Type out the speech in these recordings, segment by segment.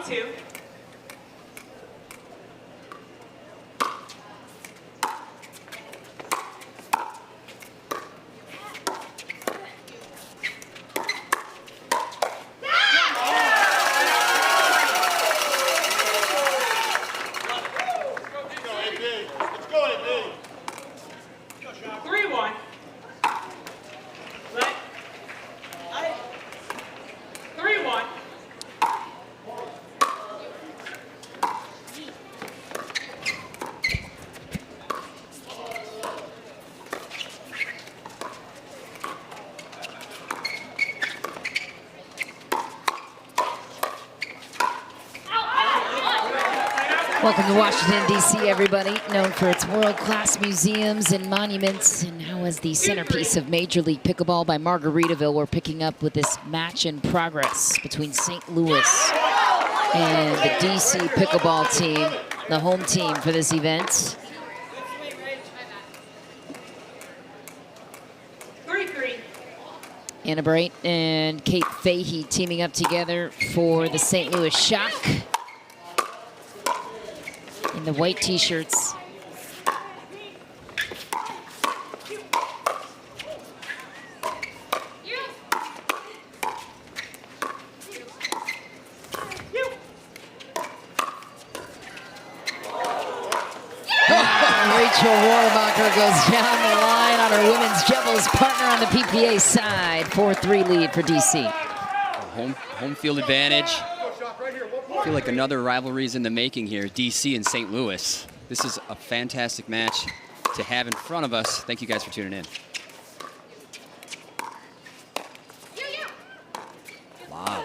2. Welcome to Washington, D.C., everybody. Known for its world-class museums and monuments, and now as the centerpiece of Major League Pickleball by Margaritaville, we're picking up with this match in progress between St. Louis and the D.C. Pickleball team, the home team for this event. 3-3. Anna Bright and Kate Fahey teaming up together for the St. Louis Shock. In the white t-shirts. Rachel Rohrbacher goes down the line on her women's doubles partner on the PPA side. 4-3 lead for DC. Home field advantage. I feel like another rivalry is in the making here, DC and St. Louis. This is a fantastic match to have in front of us. Thank you guys for tuning in. Lob.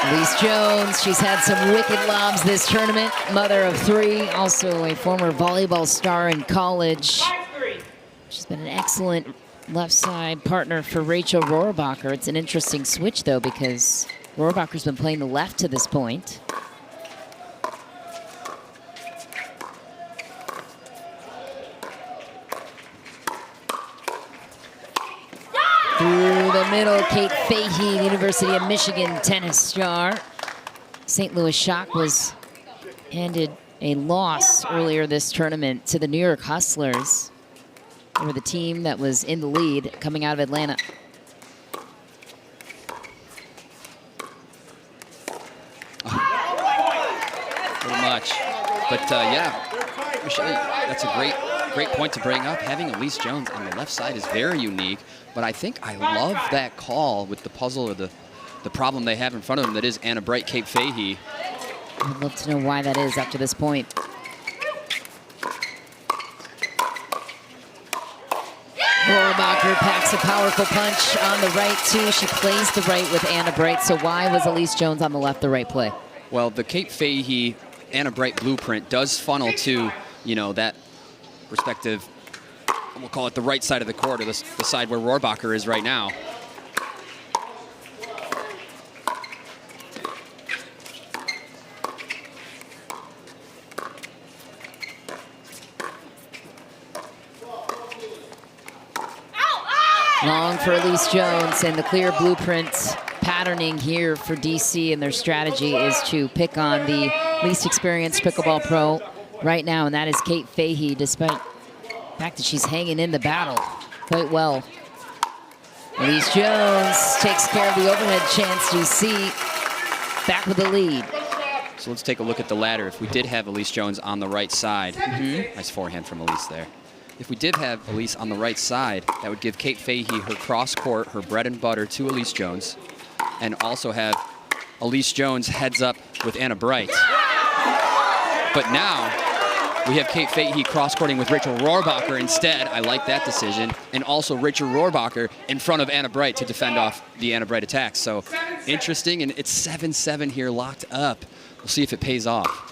Elise Jones, she's had some wicked lobs this tournament. Mother of 3, also a former volleyball star in college. She's been an excellent left side partner for Rachel Rohrbacher. It's an interesting switch, though, because Rohrbacher's been playing the left to this point. Through the middle, Kate Fahey, the University of Michigan tennis star. St. Louis Shock was handed a loss earlier this tournament to the New York Hustlers. They were the team that was in the lead coming out of Atlanta. Much, but yeah, Michelle, that's a great point to bring up. Having Elise Jones on the left side is very unique, but I think I love that call with the puzzle or the problem they have in front of them that is Anna Bright, Kate Fahey. I'd love to know why that is up to this point. Rohrbacher packs a powerful punch on the right, too. She plays the right with Anna Bright, so why was Elise Jones on the left the right play? Well, the Kate Fahey Anna Bright blueprint does funnel to, you know, that respective, we'll call it the right side of the court, or the side where Rohrbacher is right now. Long for Elise Jones, and the clear blueprint patterning here for DC, and their strategy is to pick on the least experienced pickleball pro right now, and that is Kate Fahey, despite the fact that she's hanging in the battle quite well. Elise Jones takes care of the overhead chance. DC back with the lead. So let's take a look at the ladder. If we did have Elise Jones on the right side, nice forehand from Elise there. If we did have Elise on the right side, that would give Kate Fahey her cross court, her bread and butter to Elise Jones, and also have Elise Jones heads up with Anna Bright. But now we have Kate Fahey cross-courting with Rachel Rohrbacher instead. I like that decision. And also Rachel Rohrbacher in front of Anna Bright to defend off the Anna Bright attacks. So interesting, and it's 7-7 here locked up. We'll see if it pays off.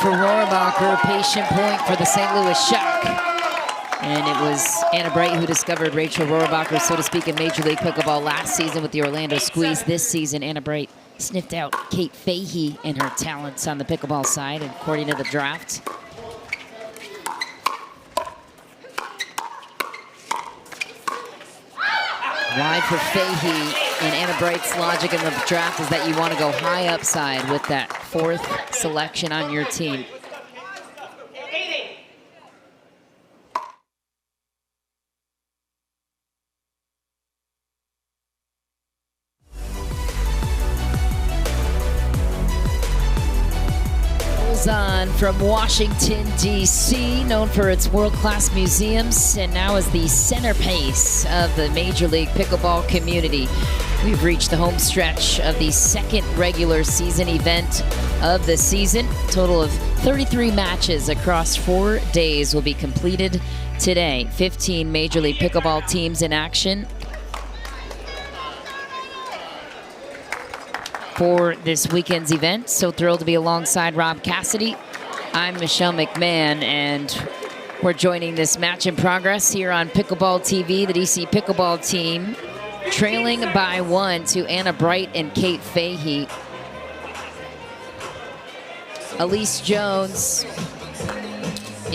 for Rohrabacher, patient point for the St. Louis Shock. And it was Anna Bright who discovered Rachel Rohrabacher, so to speak, in Major League Pickleball last season with the Orlando Squeeze. This season, Anna Bright sniffed out Kate Fahey and her talents on the pickleball side, according to the draft. Wide for Fahey, and Anna Bright's logic in the draft is that you want to go high upside with that 4th selection on your team. On from Washington, D.C., known for its world-class museums, and now is the centerpiece of the Major League Pickleball community. We've reached the home stretch of the 2nd regular season event of the season. A total of 33 matches across 4 days will be completed today. 15 Major League Pickleball teams in action for this weekend's event. So thrilled to be alongside Rob Cassidy. I'm Michelle McMahon, and we're joining this match in progress here on Pickleball TV. The DC Pickleball team trailing by 1 to Anna Bright and Kate Fahey. Elise Jones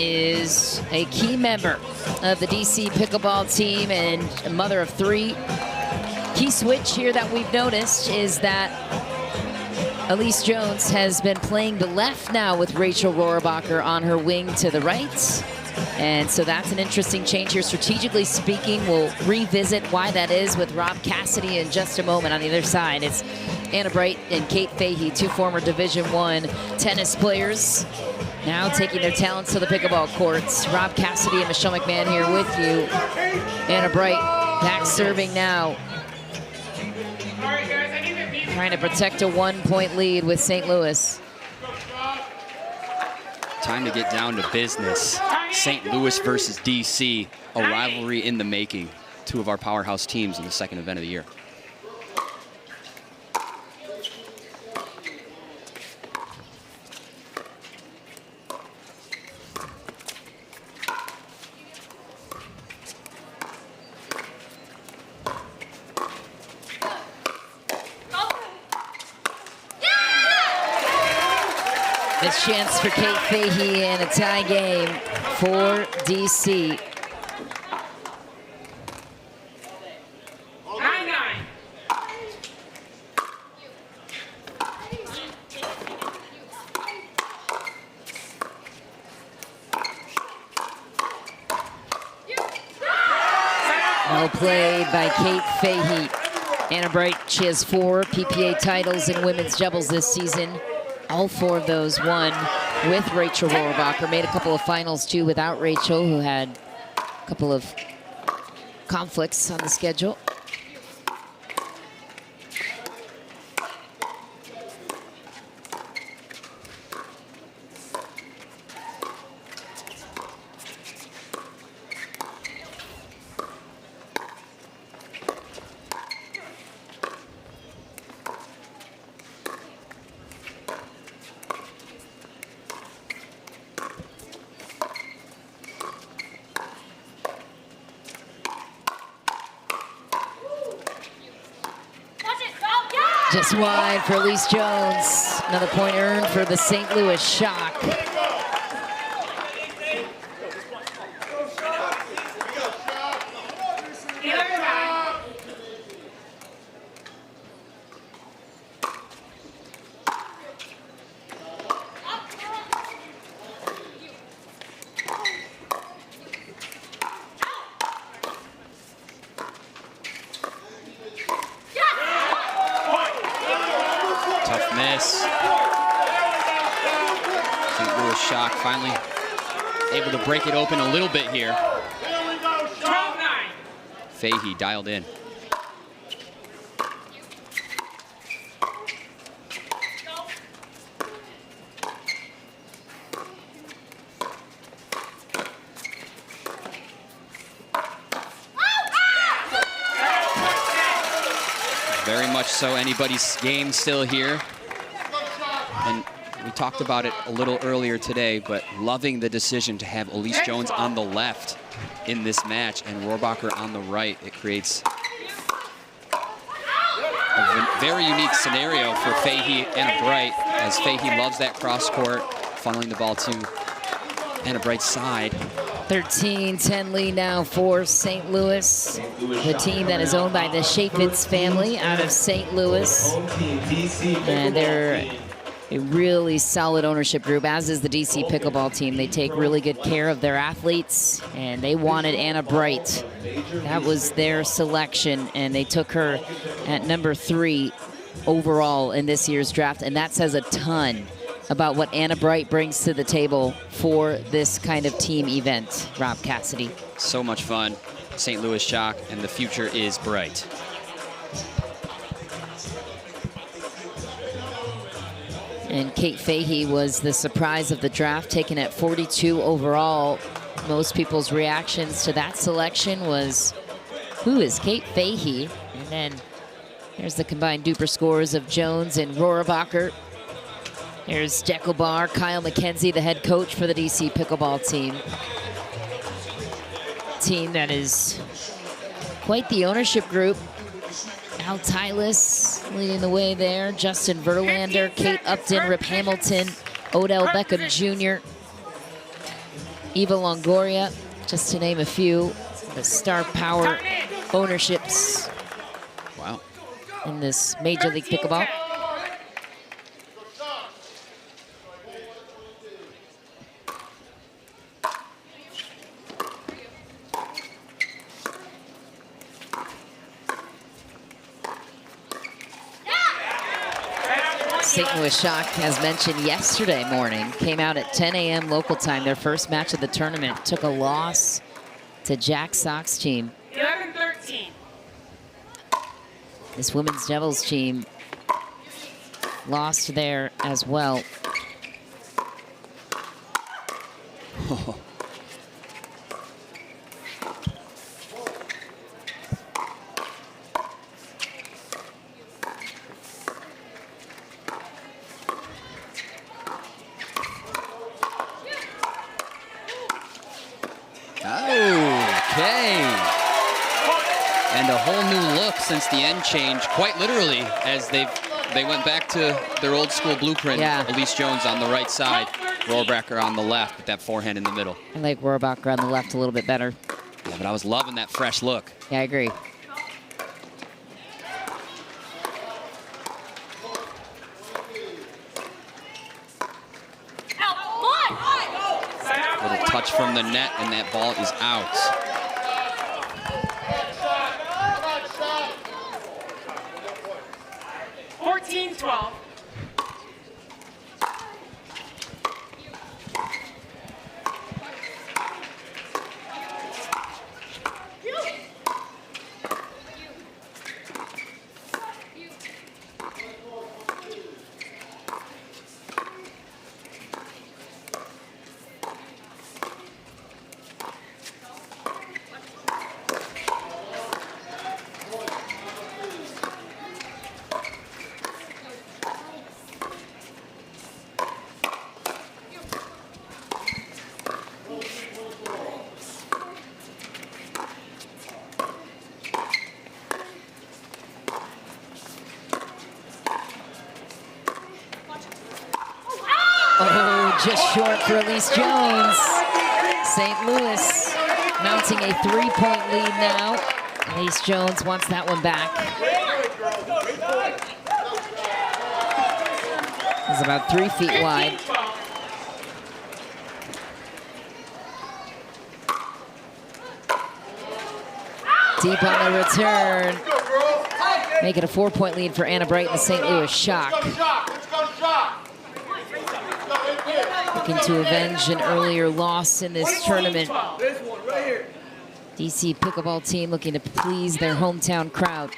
is a key member of the DC Pickleball team and a mother of 3. Key switch here that we've noticed is that Elise Jones has been playing the left now with Rachel Rohrabacher on her wing to the right. And so that's an interesting change here. Strategically speaking, we'll revisit why that is with Rob Cassidy in just a moment. On the other side, it's Anna Bright and Kate Fahey, 2 former Division I tennis players, now taking their talents to the pickleball courts. Rob Cassidy and Michelle McMahon here with you. Anna Bright back serving now, trying to protect a 1-point lead with St. Louis. Time to get down to business. St. Louis versus DC, a rivalry in the making. 2 of our powerhouse teams in the 2nd event of the year. This chance for Kate Fahey and a tie game for DC. 9-9. Well played by Kate Fahey. Anna Bright, she has 4 PPA titles in women's doubles this season. All 4 of those won with Rachel Rohrabacher. Made a couple of finals too without Rachel, who had a couple of conflicts on the schedule. Just wide for Elise Jones. Another point earned for the St. Louis Shock. Shock finally able to break it open a little bit here. 12-9. Fahey dialed in. Very much so anybody's game still here. And We talked about it a little earlier today, but loving the decision to have Elise Jones on the left in this match and Rohrabacher on the right. It creates a very unique scenario for Fahey and Bright, as Fahey loves that cross court, funneling the ball to Anna Bright's side. 13-10 lead now for St. Louis, the team that is owned by the Chaffetz family out of St. Louis. And they're a really solid ownership group, as is the DC Pickleball team. They take really good care of their athletes, and they wanted Anna Bright. That was their selection, and they took her at number 3 overall in this year's draft, and that says a ton about what Anna Bright brings to the table for this kind of team event, Rob Cassidy. So much fun. St. Louis Shock, and the future is bright. And Kate Fahey was the surprise of the draft, taken at 42 overall. Most people's reactions to that selection was, who is Kate Fahey? And then there's the combined DUPR scores of Jones and Rohrabacher. There's Deckelbar, Kyle McKenzie, the head coach for the DC Pickleball team. Team that is quite the ownership group. Al Tylis leading the way there. Justin Verlander, Kate Upton, Rip Hamilton, Odell Beckham Jr., Eva Longoria, just to name a few. The star power ownerships. Wow. In this Major League Pickleball. St. Louis Shock, as mentioned yesterday morning, came out at 10 a.m. local time, their first match of the tournament. Took a loss to Jack Sock's team. 11-13. This women's Devils team lost there as well. And a whole new look since the end change, quite literally, as they went back to their old school blueprint. Yeah. Elise Jones on the right side, Rohrabacher on the left with that forehand in the middle. I like Rohrabacher on the left a little bit better. Yeah, but I was loving that fresh look. Yeah, I agree. Little touch from the net, and that ball is out. 14-12. Oh, just short for Elise Jones. St. Louis mounting a 3-point lead now. Elise Jones wants that one back. It's about 3 feet wide. Deep on the return. Make it a 4-point lead for Anna Bright and the St. Louis Shock. Looking to avenge an earlier loss in this tournament. DC Pickleball team looking to please their hometown crowd.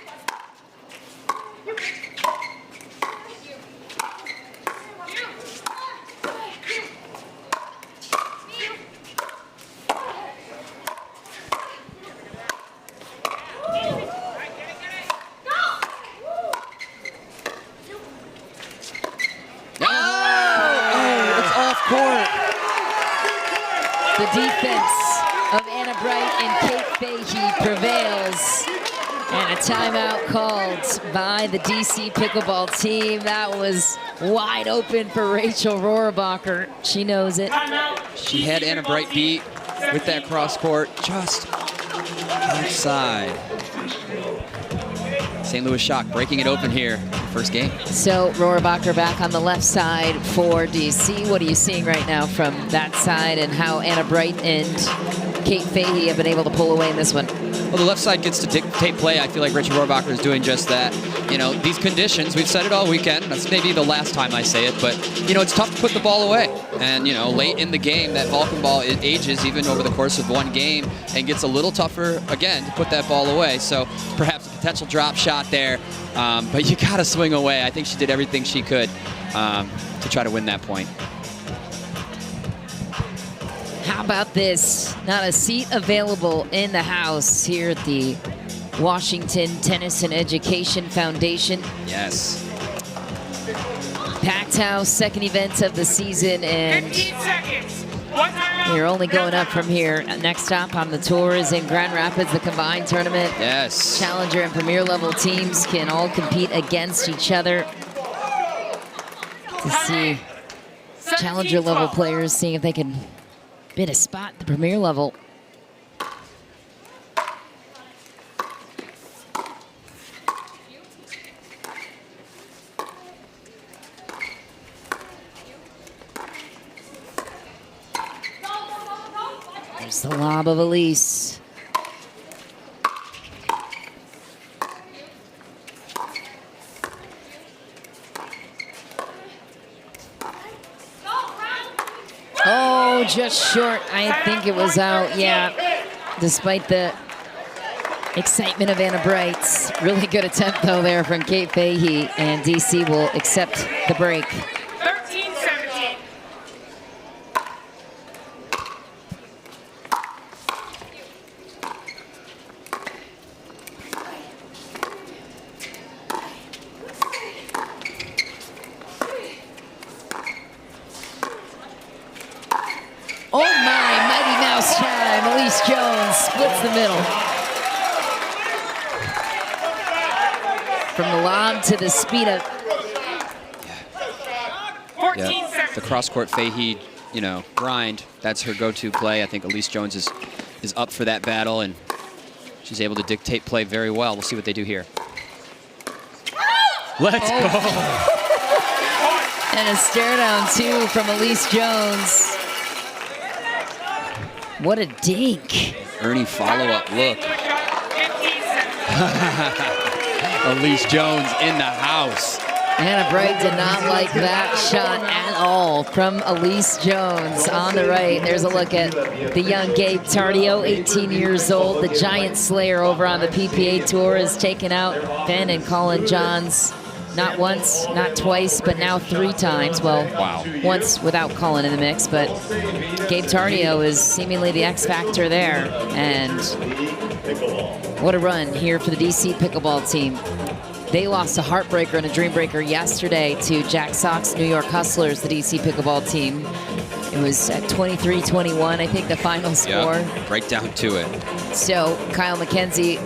The defense of Anna Bright and Kate Fahey prevails. And a timeout called by the DC Pickleball team. That was wide open for Rachel Rohrabacher. She knows it. She had Anna Bright beat with that cross court just outside. St. Louis Shock breaking it open here, first game. So Rohrabacher back on the left side for DC. What are you seeing right now from that side, and how Anna Bright and Kate Fahey have been able to pull away in this one? Well, the left side gets to dictate play. I feel like Rachel Rohrabacher is doing just that. You know, these conditions, we've said it all weekend. That's maybe the last time I say it, but, you know, it's tough to put the ball away. And, you know, late in the game, that Vulcan ball, it ages even over the course of one game and gets a little tougher, again, to put that ball away. So perhaps a potential drop shot there, but you got to swing away. I think she did everything she could to try to win that point. How about this? Not a seat available in the house here at the Washington Tennis and Education Foundation. Yes. Packed house, second event of the season, and 15 seconds. One timeout. we're only going up from here. Next stop on the tour is in Grand Rapids, the combined tournament. Yes. Challenger and premier level teams can all compete against each other to see challenger level players seeing if they can bid a spot at the premier level. There's the lob of Elise. Oh, just short. I think it was out, yeah. Despite the excitement of Anna Bright's. Really good attempt, though, there from Kate Fahey, and DC will accept the break. 13-17. Oh my, Mighty Mouse time. Elise Jones splits the middle. From the lob to the speed of... 14 Yeah. seconds. The cross-court Fahey, you know, grind, that's her go-to play. I think Elise Jones is up for that battle, and she's able to dictate play very well. We'll see what they do here. Let's go. And a stare down, too, from Elise Jones. What a dink. Ernie follow-up look. 15 seconds. Elise Jones in the house. Anna Bright did not like that shot at all from Elise Jones on the right. There's a look at the young Gabe Tardio, 18 years old. The giant slayer over on the PPA Tour has taken out Ben and Colin Johns. Not once, not twice, but now 3 times. Well, Wow. once without Colin in the mix, but Gabe Tardio is seemingly the X factor there. And what a run here for the DC Pickleball team. They lost a heartbreaker and a dream breaker yesterday to Jack Sock's New York Hustlers, the DC Pickleball team. It was at 23-21, I think, the final score. Yep, right down to it. So Kyle McKenzie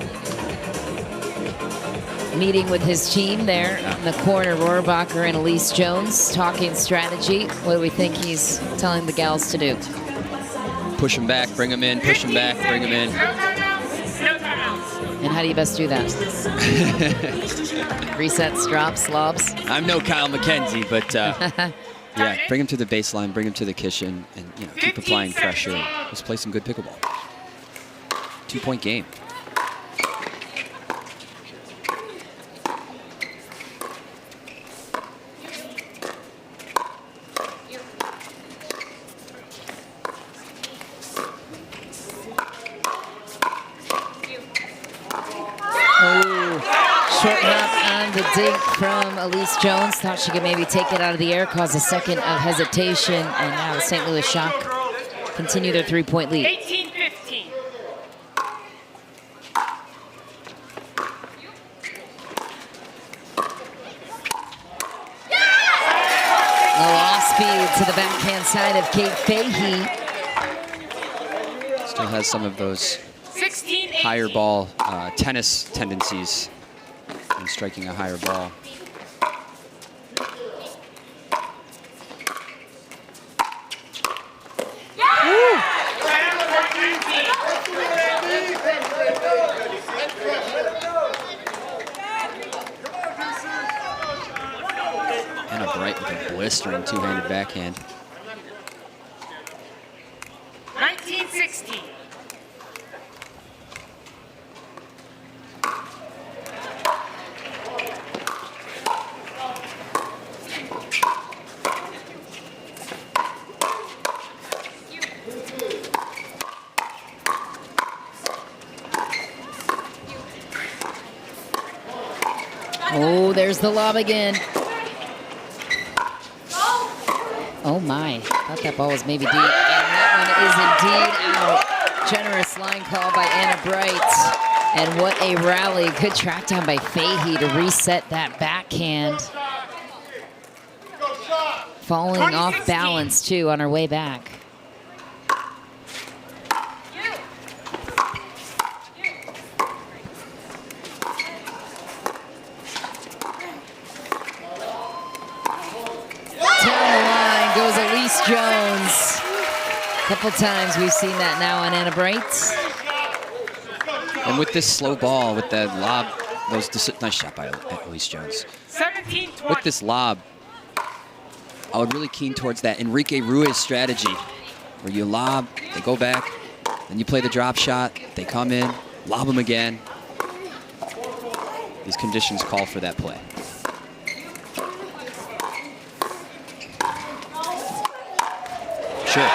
meeting with his team there in the corner, Rohrabacher and Elise Jones, talking strategy. What do we think he's telling the gals to do? Push him back, bring him in, push him back, bring him in. No timeouts. No timeouts. And how do you best do that? Resets, drops, lobs? I'm no Kyle McKenzie, but yeah, bring him to the baseline, bring him to the kitchen, and you know, keep applying pressure. Let's play some good pickleball. 2-point game. Short hop on the dink from Elise Jones. Thought she could maybe take it out of the air, cause a second of hesitation, and now the St. Louis Shock continue their 3-point lead. 18-15. A low speed to the backhand side of Kate Fahey. Still has some of those 16, higher ball tennis tendencies in striking a higher ball. And a Bright with a blistering two-handed backhand. 19-16. Oh, there's the lob again. Oh my, thought that ball was maybe deep. And that one is indeed out. Generous line call by Anna Bright. And what a rally. Good track down by Fahey to reset that backhand. Falling off balance too on her way back. Jones. A couple times we've seen that now on Anna Bright. And with this slow ball, with that lob, nice shot by Elise Jones. 17-20. With this lob, I would really keen towards that Enrique Ruiz strategy, where you lob, they go back, then you play the drop shot, they come in, lob them again. These conditions call for that play. Sure.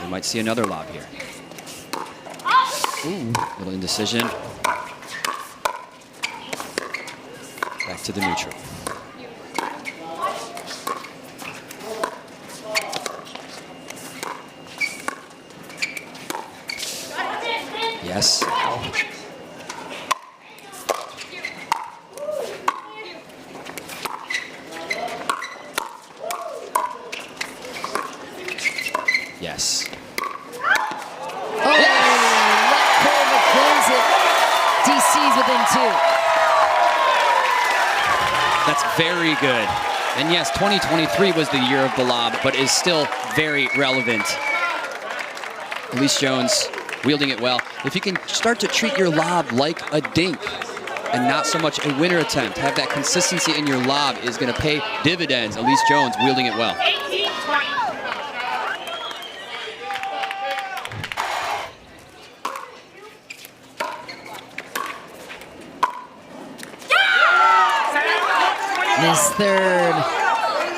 We might see another lob here. Ooh, little indecision. Back to the neutral. Yes. Yes. Oh, left curve cleans it. DC's within 2. That's very good. And yes, 2023 was the year of the lob, but is still very relevant. Elise Jones wielding it well. If you can start to treat your lob like a dink and not so much a winner attempt, have that consistency in your lob is going to pay dividends. Elise Jones wielding it well. 18-20. This third,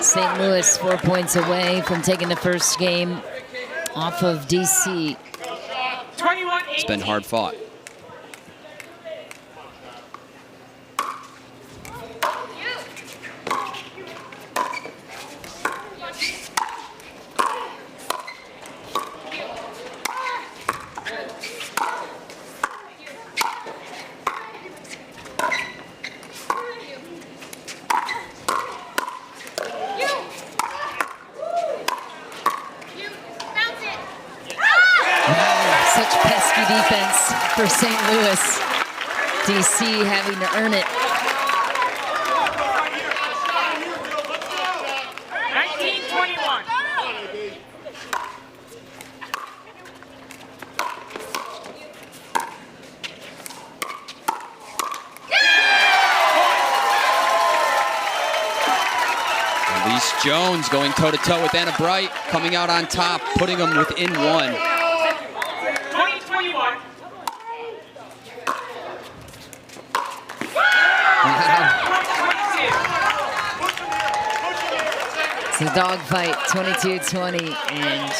St. Louis 4 points away from taking the first game off of DC. 21-18. It's been hard fought. Defense for St. Louis. DC having to earn it. 19-21. Elise Jones going toe-to-toe with Anna Bright, coming out on top, putting them within 1. It's a dogfight, 22-20, and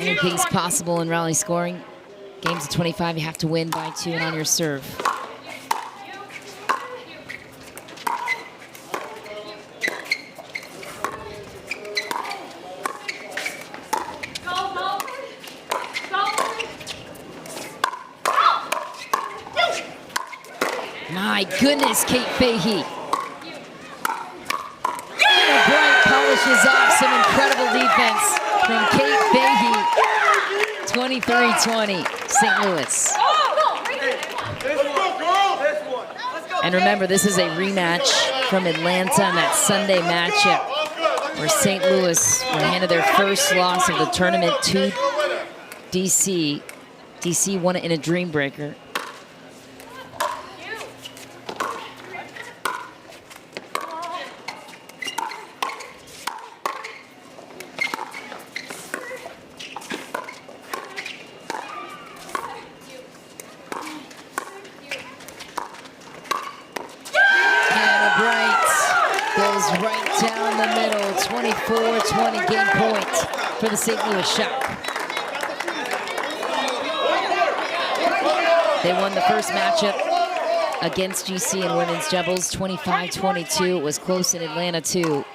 anything's possible in rally scoring. Games of 25, you have to win by 2 and on your serve. My goodness, Kate Fahey. 23-20, St. Louis. And remember, this is a rematch from Atlanta on that Sunday matchup where St. Louis were handed their first loss of the tournament to DC. DC won it in a dream breaker. Right down the middle, 24-20 game point for the St. Louis Shock. They won the first matchup against GC in women's doubles, 25-22. It was close in Atlanta too.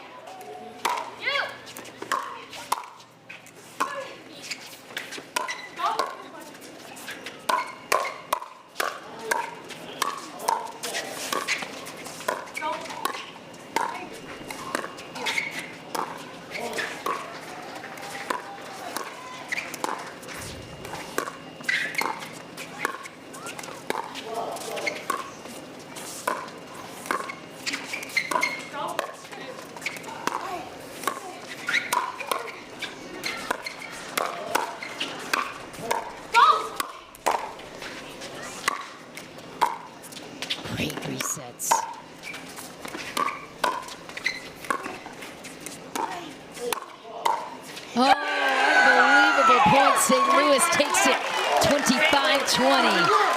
St. Louis takes it 25-20.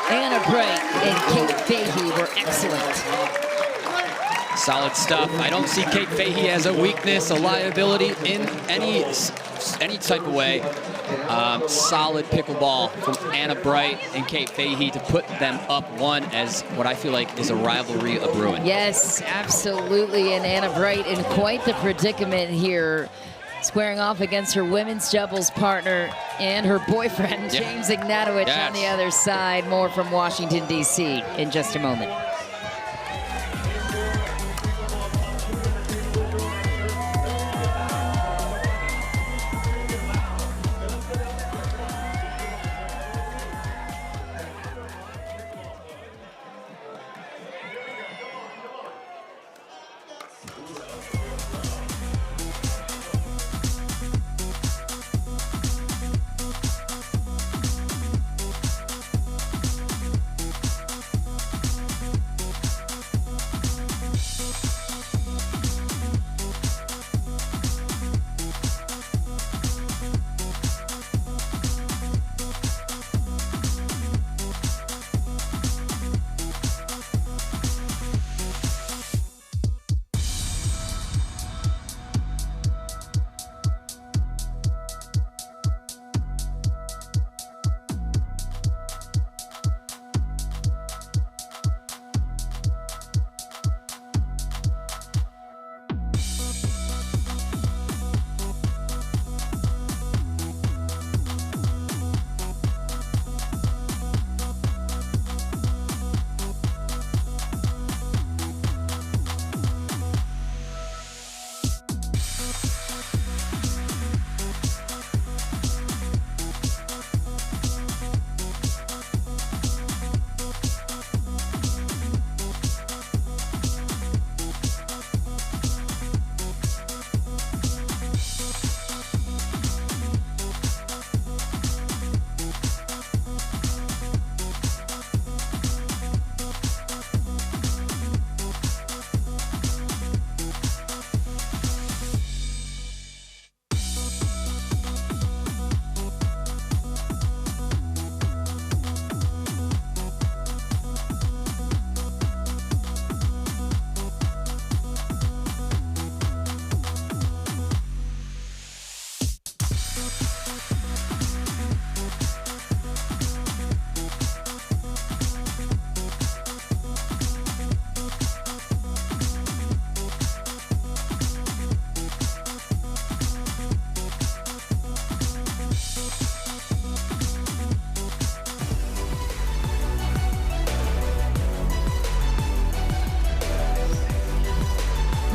Anna Bright and Kate Fahey were excellent. Solid stuff. I don't see Kate Fahey as a weakness, a liability in any type of way. Solid pickleball from Anna Bright and Kate Fahey to put them up one as what I feel like is a rivalry of brewing. Yes, absolutely. And Anna Bright in quite the predicament here, squaring off against her women's doubles partner and her boyfriend, James Ignatowicz, on the other side. More from Washington, D.C. in just a moment.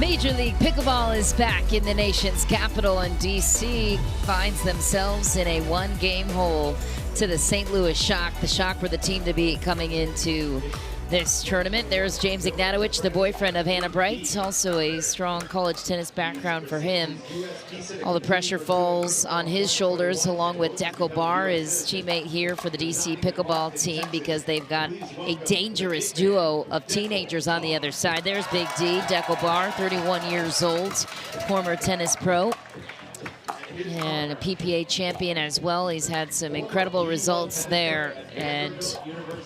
Major League Pickleball is back in the nation's capital, and DC finds themselves in a one-game hole to the St. Louis Shock. The Shock were the team to beat coming into this tournament. There's James Ignatowicz, the boyfriend of Hannah Bright, also a strong college tennis background for him. All the pressure falls on his shoulders, along with DUPR, his teammate here for the DC Pickleball team, because they've got a dangerous duo of teenagers on the other side. There's Big D, DUPR, 31 years old, former tennis pro, and a PPA champion as well. He's had some incredible results there, and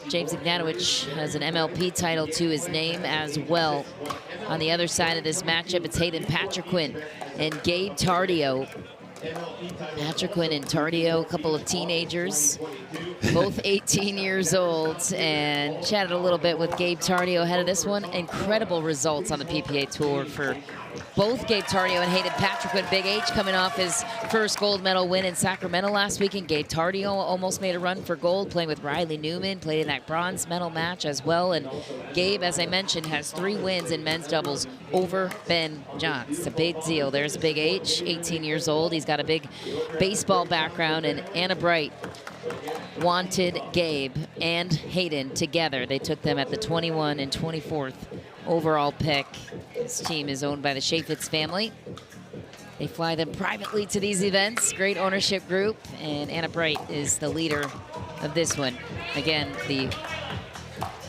James Ignatowicz has an MLP title to his name as well. On the other side of this matchup, it's Hayden Patriquin and Gabe Tardio. Patriquin and Tardio, a couple of teenagers, both 18 years old, and chatted a little bit with Gabe Tardio ahead of this one. Incredible results on the PPA Tour for both Gabe Tardio and Hayden Patriquin. Big H coming off his first gold medal win in Sacramento last week, and Gabe Tardio almost made a run for gold, playing with Riley Newman, played in that bronze medal match as well. And Gabe, as I mentioned, has 3 wins in men's doubles over Ben Johns. It's a big deal. There's Big H, 18 years old. He's got a big baseball background, and Anna Bright wanted Gabe and Hayden together. They took them at the 21 and 24th overall pick. This team is owned by the Chaffetz family. They fly them privately to these events. Great ownership group, and Anna Bright is the leader of this one. Again, the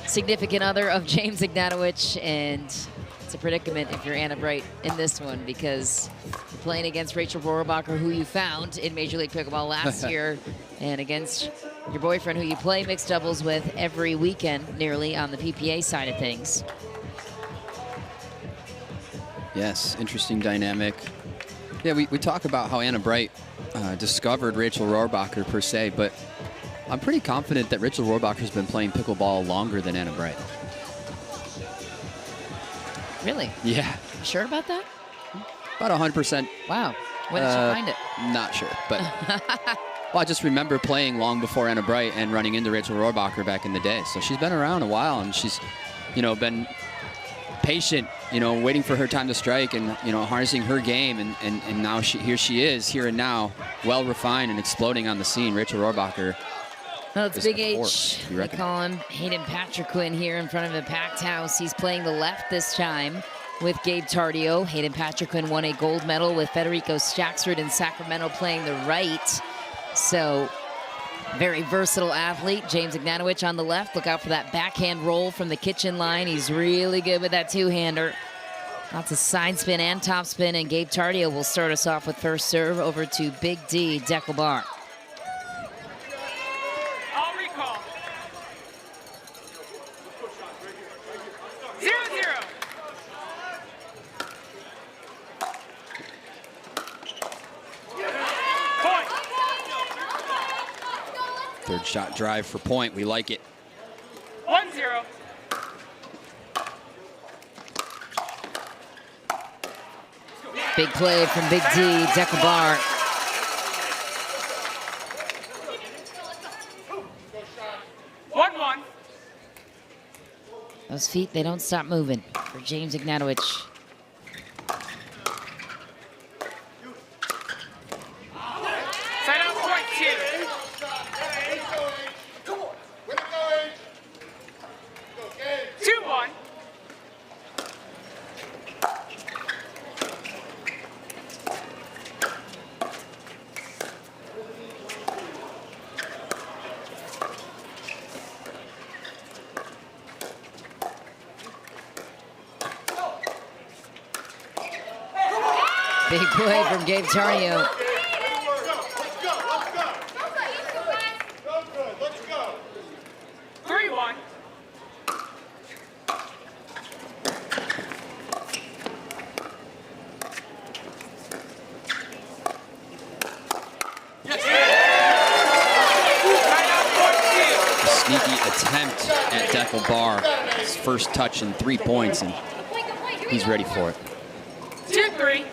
significant other of James Ignatowicz, and it's a predicament if you're Anna Bright in this one, because you're playing against Rachel Rohrabacher, who you found in Major League Pickleball last year, and against your boyfriend, who you play mixed doubles with every weekend nearly on the PPA side of things. Yes, interesting dynamic. Yeah, we talk about how Anna Bright discovered Rachel Rohrabacher per se, but I'm pretty confident that Rachel Rohrabacher's been playing pickleball longer than Anna Bright. Really? Yeah. You sure about that? About 100%. Wow. When did you find it? Not sure, but well, I just remember playing long before Anna Bright and running into Rachel Rohrabacher back in the day. So she's been around a while, and she's, been patient, waiting for her time to strike, and harnessing her game, and now here she is, here and now, well refined and exploding on the scene. Rachel Rohrabacher. Well, it's Big H. We call him Hayden Patriquin here in front of a packed house. He's playing the left this time with Gabe Tardio. Hayden Patriquin won a gold medal with Federico Staksrud in Sacramento, playing the right. So, very versatile athlete. James Ignatowicz on the left. Look out for that backhand roll from the kitchen line. He's really good with that two-hander. Lots of side spin and top spin, and Gabe Tardio will start us off with first serve over to Big D, DUPR. All recall. 0-0. Point. Third shot drive for point. We like it. 1-0. Big play from Big D, DUPR. Those feet, they don't stop moving for James Ignatowicz. Side out point 2. Come on. 2-1. Big play from Gabe Tardio. Let's go. 3-1. Sneaky attempt at DUPR. His first touch and 3 points, and he's ready for it. 2-3.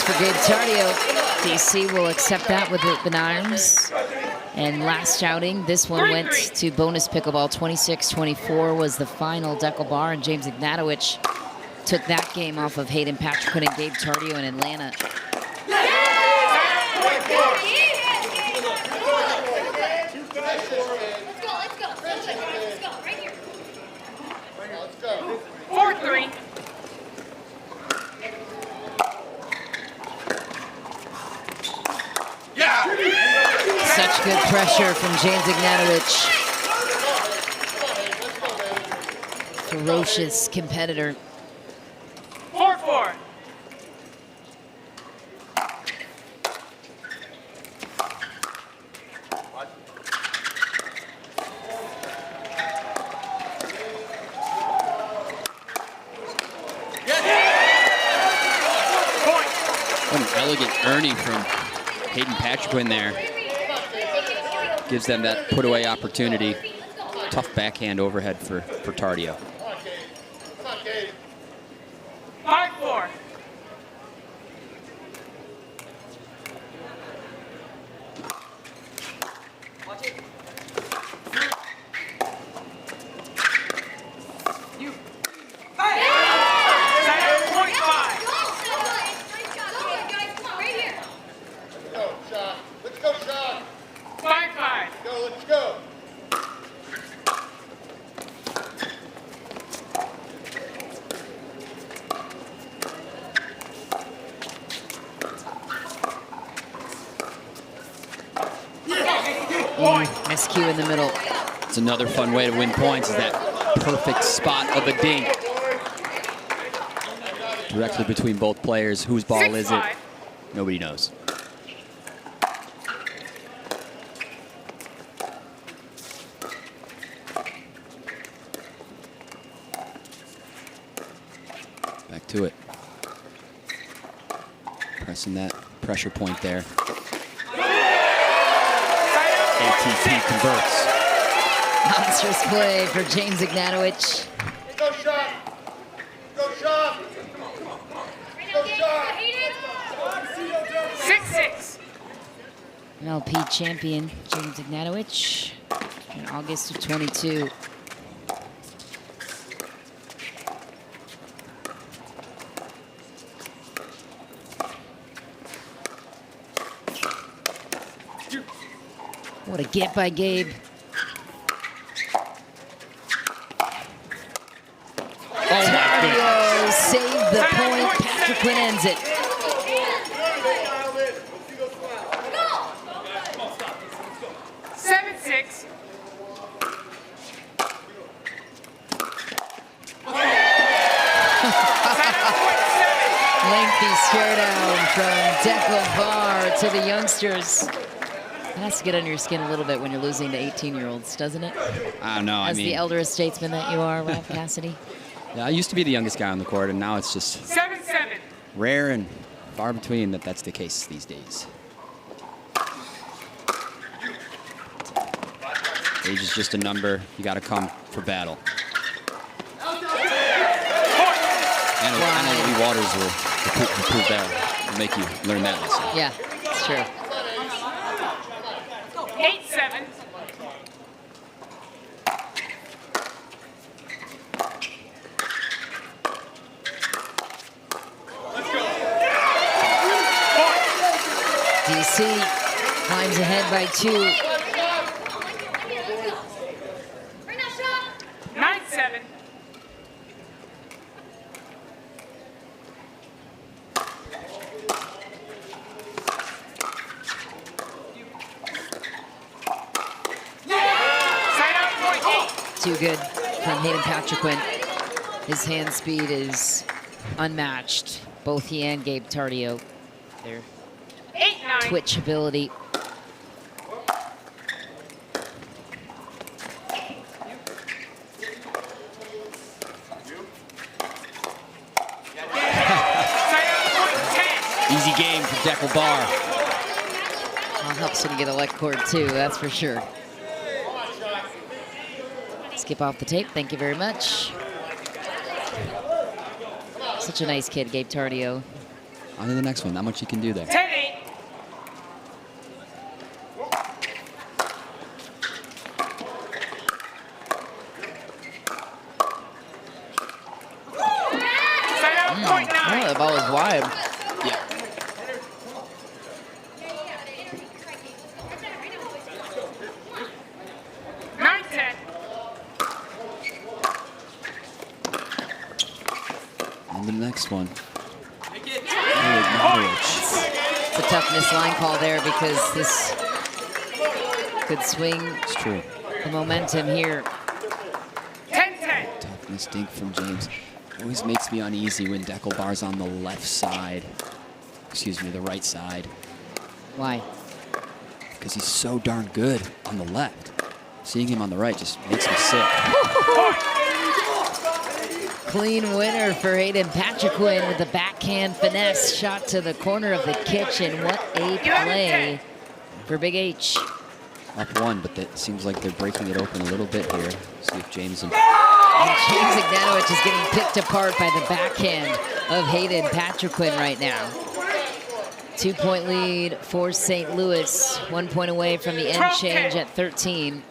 for Gabe Tardio. DC will accept that with open arms. And last shouting, this one went to Bonus Pickleball. 26-24 was the final DUPR, and James Ignatowicz took that game off of Hayden Patrick and Gabe Tardio in Atlanta. Such good pressure from James Ignatowicz. Ferocious competitor. 4-4. What an elegant earning from Hayden Patrick in there. Gives them that put-away opportunity. Tough backhand overhead for Tardio. 5-4. Miscue in the middle. It's another fun way to win points, is that perfect spot of a dink. Directly between both players. Whose ball is it? Nobody knows. Back to it. Pressing that pressure point there. ATP converts. Monstrous play for James Ignatowicz. Go shot! Go shot! Go shot! 6-6. MLP champion James Ignatowicz in August of 22. What a get by Gabe. Tardio saved the point. Patrick Quinn ends it. Lengthy showdown from DUPR to the youngsters. It has to get under your skin a little bit when you're losing to 18-year-olds, doesn't it? I don't know. As the elder statesman that you are, Ralph Cassidy. Yeah, I used to be the youngest guy on the court, and now it's just 7-7. rare and far between that's the case these days. Age is just a number. You got to come for battle. I know Lee Waters will prove that, will make you learn that lesson. Yeah, it's true. 8-7. DC climbs ahead by 2. 9-7. Too good from Hayden Patrick. His hand speed is unmatched. Both he and Gabe Tardio. Their 8-9. twitch ability. Easy game for DUPR. Well, helps him get a leg cord too, that's for sure. Skip off the tape, thank you very much. Such a nice kid, Gabe Tardio. On to the next one. Not much you can do there. 10-8. Side out, point Oh, 9. that ball was wide. Yeah. Nine, 10. On to the next one. It's a toughness line call there because this could swing It's true. the momentum here. 10-10. Toughness dink from James. Always makes me uneasy when Deckelbar's on the left side. Excuse me, the right side. Why? Because he's so darn good on the left. Seeing him on the right just makes me sick. Clean winner for Hayden Patriquin with the backhand finesse shot to the corner of the kitchen. What a play for Big H. Up one, but it seems like they're breaking it open a little bit here. See if James and And James Ignatovich is getting picked apart by the backhand of Hayden Patriquin right now. 2-point lead for St. Louis. 1 point away from the end change at 13.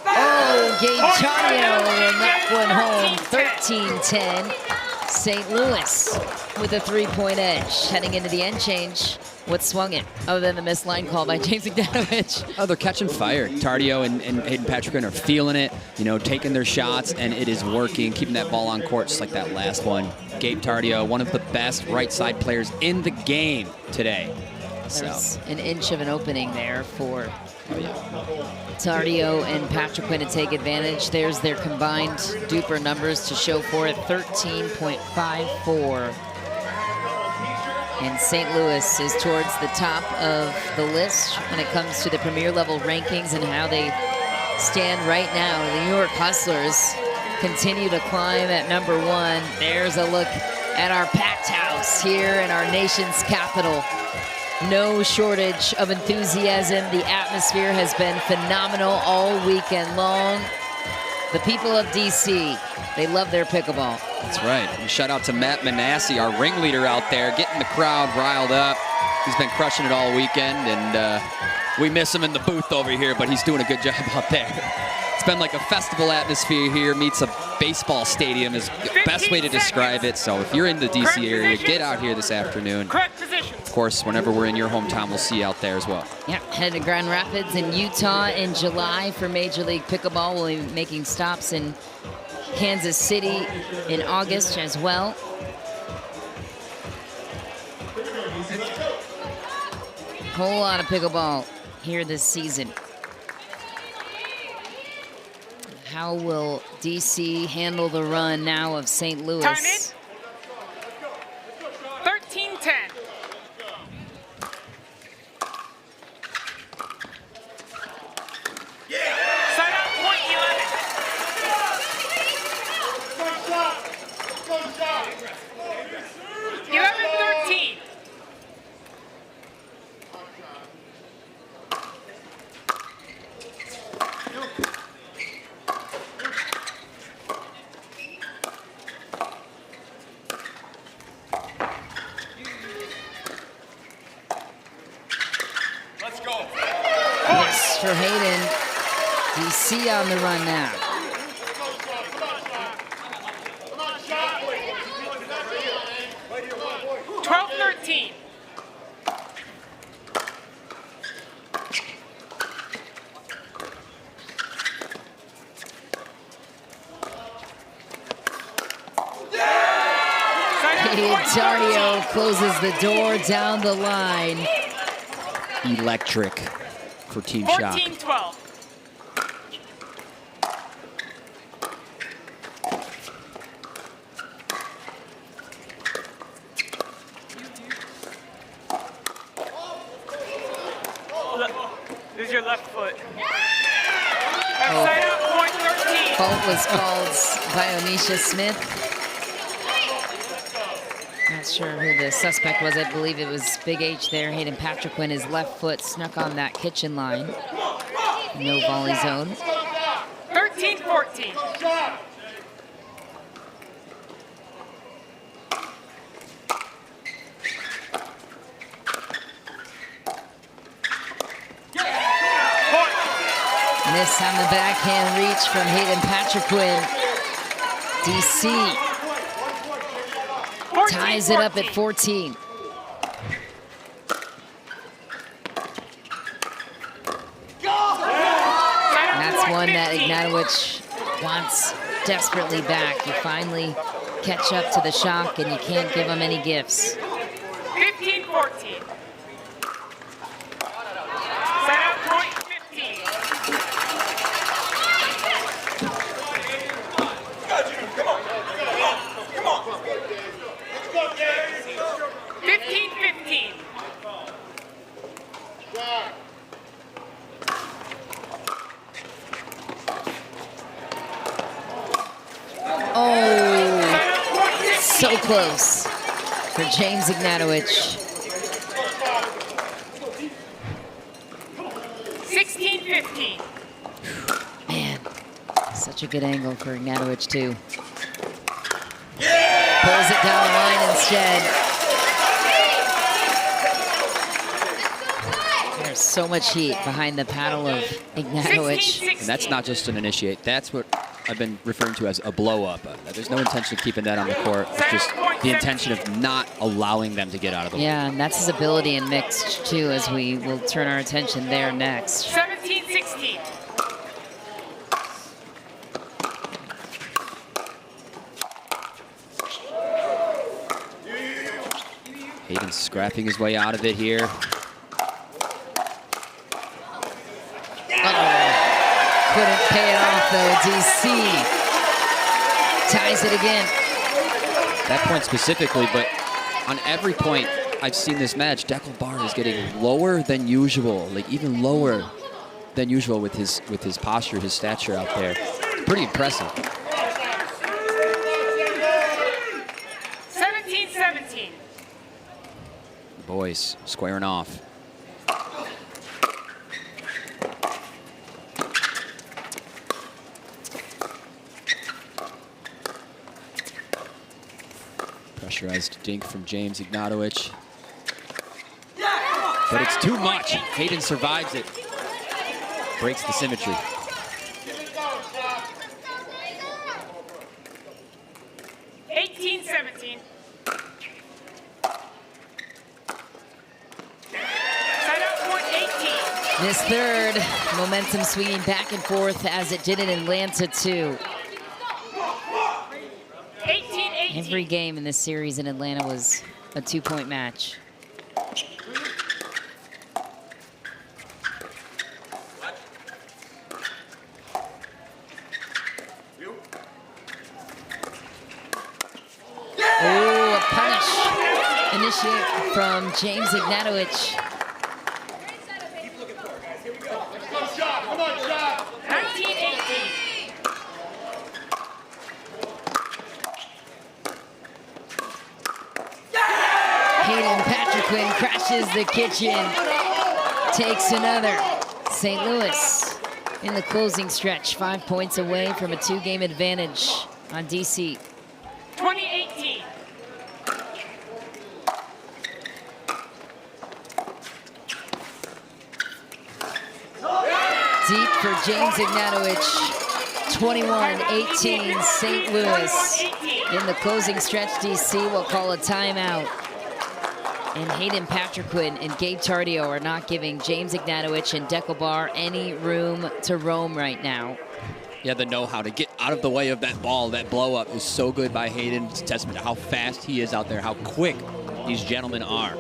Oh, Gabe Chardio will knock one home. 13-10. St. Louis with a 3-point edge. Heading into the end change. What swung it, other than the missed line call by James Ignatovich? oh, they're catching fire. Tardio and Hayden Patriquin are feeling it, you know, taking their shots, and it is working, keeping that ball on court just like that last one. Gabe Tardio, one of the best right side players in the game today. There's an inch of an opening there for Tardio and Patriquin to take advantage. There's their combined DUPR numbers to show for it, 13.54. And St. Louis is towards the top of the list when it comes to the premier level rankings and how they stand right now. The New York Hustlers continue to climb at number 1. There's a look at our packed house here in our nation's capital. No shortage of enthusiasm. The atmosphere has been phenomenal all weekend long. The people of DC, they love their pickleball. That's right. And shout out to Matt Manassi, our ringleader out there, getting the crowd riled up. He's been crushing it all weekend, and we miss him in the booth over here, but he's doing a good job out there. It's been like a festival atmosphere here meets a baseball stadium is the best way to describe it. So if you're in the DC area, get out here this afternoon. Correct position. Of course, whenever we're in your hometown, we'll see you out there as well. Yeah, headed to Grand Rapids in Utah in July for Major League Pickleball. We'll be making stops in Kansas City in August as well. Whole lot of pickleball here this season. How will DC handle the run now of St. Louis? Time in. 13-10. Side out, point 11. 11-13. Yes, for Hayden. DC on the run now. Dario closes the door down the line. Electric for Team Shock. 14-12. This is your left foot. Side out, point 13. Fault was called by Onisha Smith. Not sure who the suspect was. I believe it was Big H there. Hayden Patriquin, his left foot snuck on that kitchen line. No volley zone. 13-14. On the backhand reach from Hayden Patriquin. DC ties it up at 14. That's one that Ignatowicz wants desperately back. You finally catch up to the shock and you can't give them any gifts. 15-14. Set up point 15. Come on. 15-15. Oh, so close for James Ignatowicz. 16-15. Man, such a good angle for Ignatowicz too. Pulls it down the line instead. There's so much heat behind the paddle of Ignatowicz. And that's not just an initiate. That's what I've been referring to as a blow-up. There's no intention of keeping that on the court. It's just the intention of not allowing them to get out of the way. Yeah, and that's his ability in mixed too, as we will turn our attention there next. 17-16. Hayden scrapping his way out of it here. Couldn't pay it off though. DC ties it again. That point specifically, but on every point I've seen this match, DUPR is getting lower than usual, like even lower than usual with his posture, his stature out there. Pretty impressive. 17-17. Boys squaring off. Pressurized dink from James Ignatowicz. But it's too much. Hayden survives it. Breaks the symmetry. 18-17. This third, momentum swinging back and forth as it did in Atlanta too. 18-18. Every game in this series in Atlanta was a 2-point match. Oh, a punish. Initiate from James Ignatowicz. Come on, shot. 19-18. Hayden Patriquin crashes the kitchen. Takes another. St. Louis in the closing stretch, 5 points away from a 2-game advantage on DC. 20-18. Deep for James Ignatowicz. 21-18 St. Louis. In the closing stretch, DC will call a timeout. And Hayden Patriquin and Gabe Tardio are not giving James Ignatowicz and DUPR any room to roam right now. Yeah, the know-how to get out of the way of that ball, that blow-up is so good by Hayden. It's a testament to how fast he is out there, how quick these gentlemen are.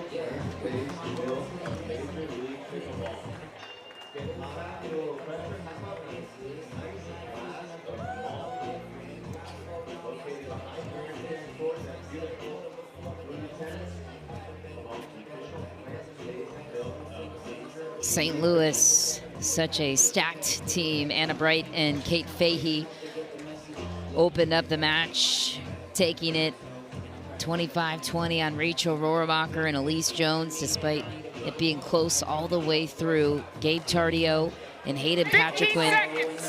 St. Louis, such a stacked team. Anna Bright and Kate Fahey opened up the match, taking it 25-20 on Rachel Rohrabacher and Elise Jones, despite it being close all the way through. Gabe Tardio and Hayden Patriquin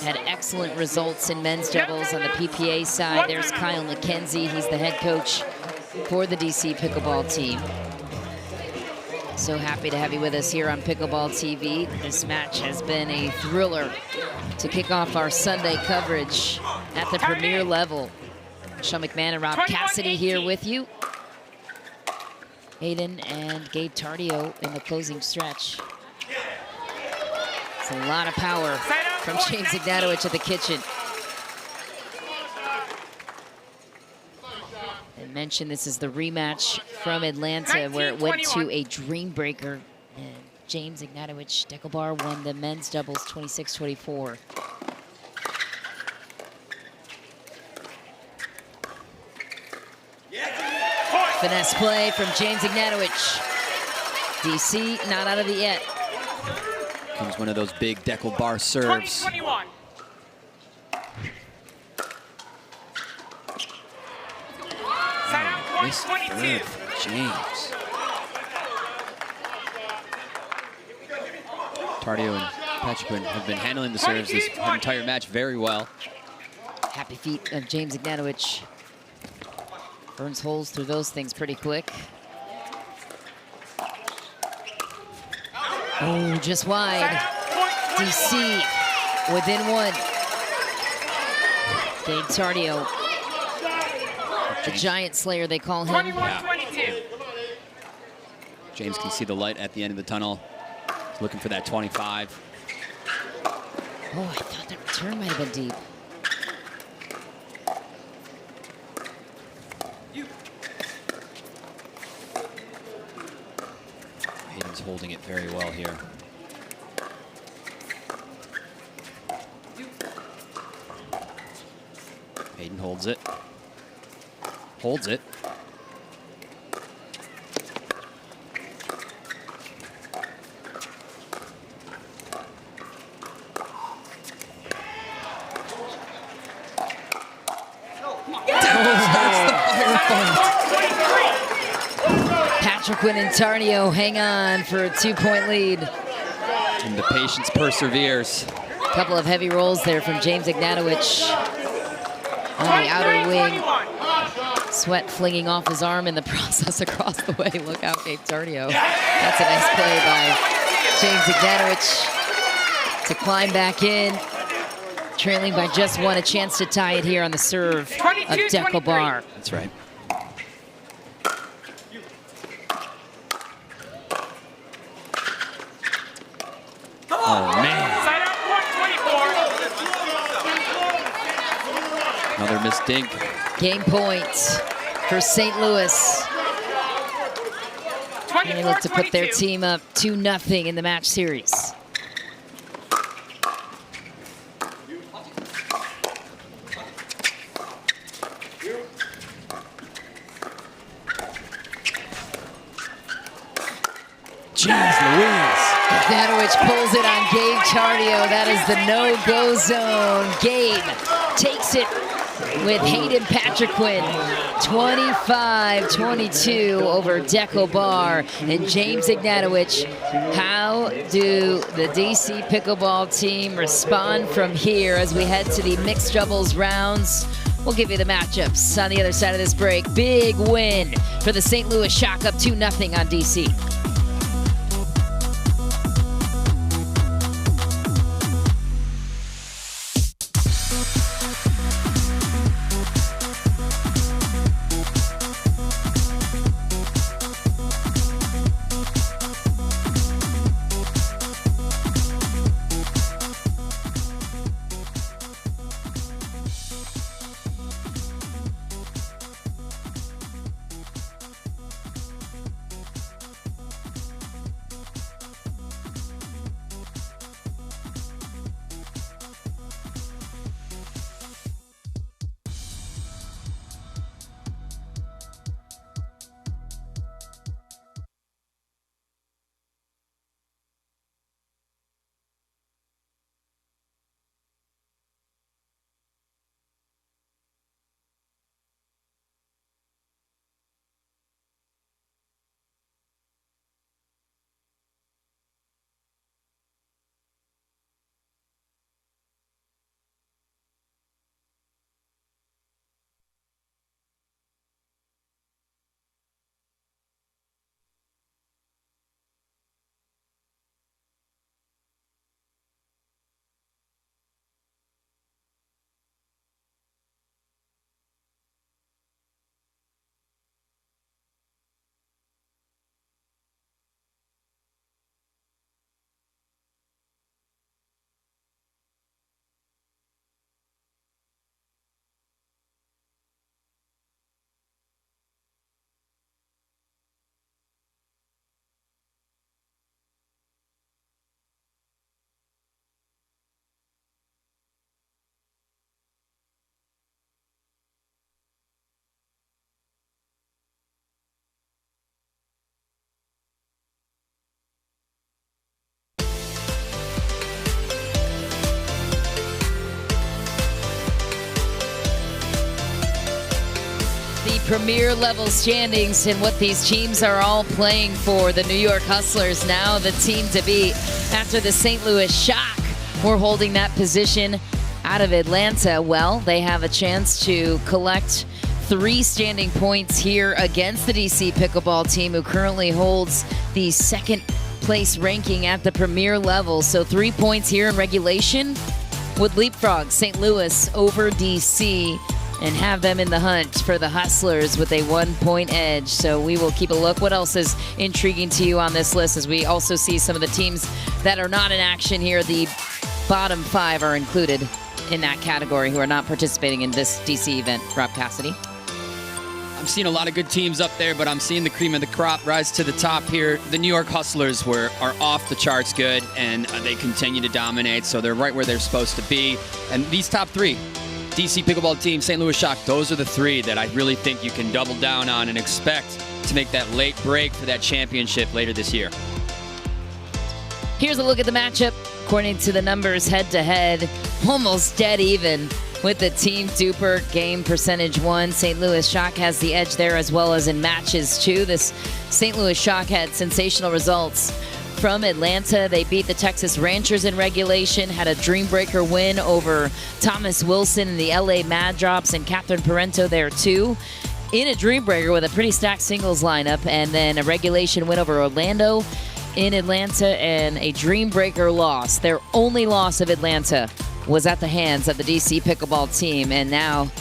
had excellent results in men's doubles on the PPA side. There's Kyle McKenzie. He's the head coach for the DC Pickleball team. So happy to have you with us here on Pickleball TV. This match has been a thriller to kick off our Sunday coverage at the premier level. Sean McMahon and Rob Cassidy here with you. Hayden and Gabe Tardio in the closing stretch. It's a lot of power from James Ignatowicz at the kitchen. I mentioned this is the rematch from Atlanta where it went to a dream breaker. And James Ignatowicz Pickleball won the men's doubles 26-24. Finesse play from James Ignatowicz. DC not out of it yet. Comes one of those big deckle bar serves. 20-21. Nice serve, James. Tardio and Patrick have been handling the serves this entire match very well. Happy feet of James Ignatowicz. Burns holes through those things pretty quick. Oh, just wide. DC within one. Gabe Tardio, the giant slayer they call him. 21-22. James can see the light at the end of the tunnel. He's looking for that 25. Oh, I thought that return might have been deep. Hayden's holding it very well here. Hayden holds it. Holds it. Patrick and Tardio hang on for a 2-point lead. And the patience perseveres. A couple of heavy rolls there from James Ignatowicz on the outer wing. Sweat flinging off his arm in the process across the way. Look out, Gabe Tardio. That's a nice play by James Ignatowicz to climb back in. Trailing by just one, a chance to tie it here on the serve of Dekel Bar. That's right. Oh, man. Another missed dink. Game point for St. Louis. And they look to put their team up 2-0 in the match series. Jeez Louise. Ignatowicz pulls it on Gabe Tardio. That is the no-go zone. Gabe takes it with Hayden Patriquin. 25-22 over Dekel Bar and James Ignatowicz. How do the DC Pickleball team respond from here as we head to the mixed doubles rounds? We'll give you the matchups on the other side of this break. Big win for the St. Louis Shock, up 2-0 on DC. the premier level standings and what these teams are all playing for. The New York Hustlers now the team to beat after the St. Louis Shock were holding that position out of Atlanta. Well, they have a chance to collect 3 standing points here against the DC Pickleball team, who currently holds the 2nd place ranking at the premier level. So 3 points here in regulation would leapfrog St. Louis over DC and have them in the hunt for the Hustlers with a 1-point edge. So we will keep a look. What else is intriguing to you on this list as we also see some of the teams that are not in action here? The bottom 5 are included in that category who are not participating in this DC event. Rob Cassidy. I'm seeing a lot of good teams up there, but I'm seeing the cream of the crop rise to the top here. The New York Hustlers are off the charts good, and they continue to dominate, so they're right where they're supposed to be. And these top 3, DC Pickleball team, St. Louis Shock, those are the 3 that I really think you can double down on and expect to make that late break for that championship later this year. Here's a look at the matchup. According to the numbers, head-to-head, almost dead even with the Team DUPR game percentage 1. St. Louis Shock has the edge there, as well as in matches too. This St. Louis Shock had sensational results from Atlanta. They beat the Texas Ranchers in regulation, had a Dreambreaker win over Thomas Wilson and the LA Mad Drops, and Catherine Parento there too, in a Dreambreaker with a pretty stacked singles lineup, and then a regulation win over Orlando in Atlanta, and a Dreambreaker loss. Their only loss of Atlanta was at the hands of the DC Pickleball team, and now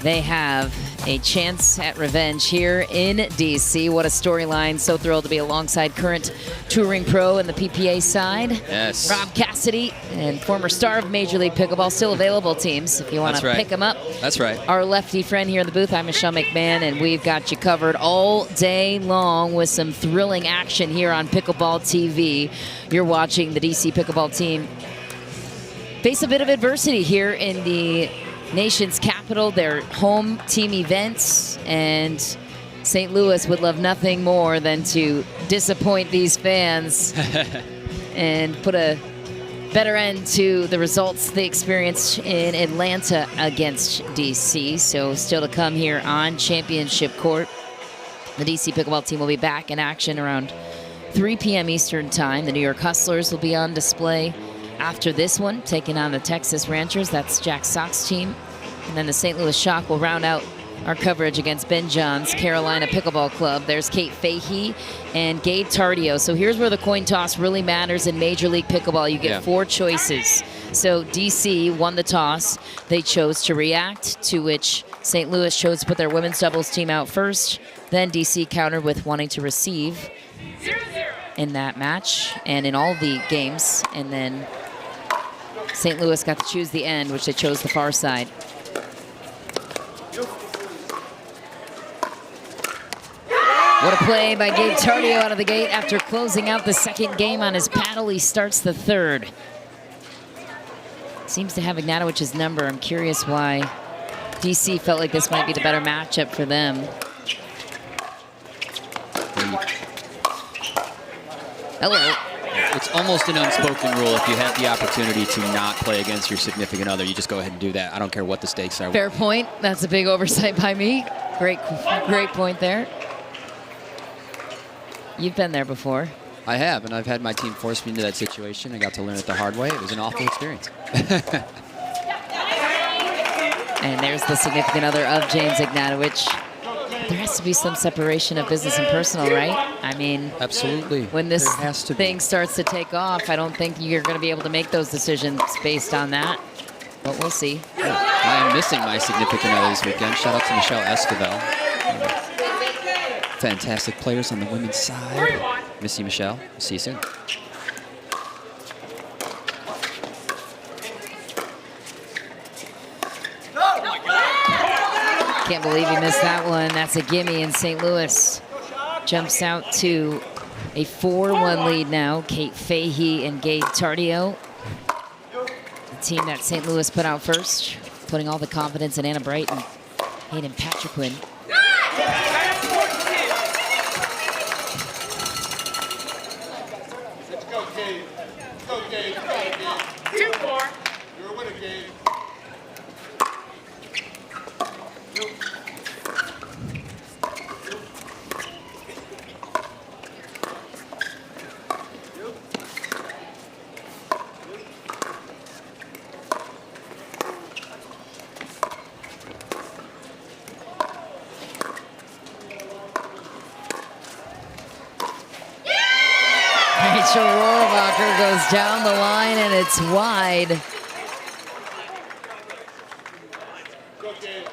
they have a chance at revenge here in DC. What a storyline. So thrilled to be alongside current touring pro in the PPA side. Yes. Rob Cassidy, and former star of Major League Pickleball. Still available, teams, if you want to pick them up. That's right. Our lefty friend here in the booth, I'm Michelle McMahon, and we've got you covered all day long with some thrilling action here on Pickleball TV. You're watching the DC Pickleball team face a bit of adversity here in the nation's capital, their home team events, and St. Louis would love nothing more than to disappoint these fans and put a better end to the results they experienced in Atlanta against DC. So still to come here on Championship Court. The DC Pickleball team will be back in action around 3 p.m. Eastern Time. The New York Hustlers will be on display after this one, taking on the Texas Ranchers. That's Jack Sock's team. And then the St. Louis Shock will round out our coverage against Ben John's Carolina Pickleball Club. There's Kate Fahey and Gabe Tardio. So here's where the coin toss really matters in Major League Pickleball. You get 4 choices. So DC won the toss. They chose to react, to which St. Louis chose to put their women's doubles team out first. Then DC countered with wanting to receive in that match and in all the games. And then St. Louis got to choose the end, which they chose the far side. What a play by Gabe Tardio out of the gate after closing out the second game on his paddle. He starts the third. Seems to have Ignatowicz's number. I'm curious why DC felt like this might be the better matchup for them. Hello. It's almost an unspoken rule. If you have the opportunity to not play against your significant other, you just go ahead and do that. I don't care what the stakes are. Fair point. That's a big oversight by me. Great point there. You've been there before. I have, and I've had my team force me into that situation. I got to learn it the hard way. It was an awful experience. And there's the significant other of James Ignatowicz. There has to be some separation of business and personal, right? I mean, absolutely. When this thing starts to take off, I don't think you're going to be able to make those decisions based on that. But we'll see. I am missing my significant other this weekend. Shout out to Michelle Esquivel. Fantastic players on the women's side. Miss you, Michelle. See you soon. Can't believe he missed that one. That's a gimme, and St. Louis jumps out to a 4-1 lead now. Kate Fahey and Gabe Tardio, the team that St. Louis put out first, putting all the confidence in Anna Bright and Hayden Patriquin. Let's go, Gabe. Let's go, Gabe. 2-4. You're a winner, Gabe. Rachel Rohrabacher goes down the line, and it's wide.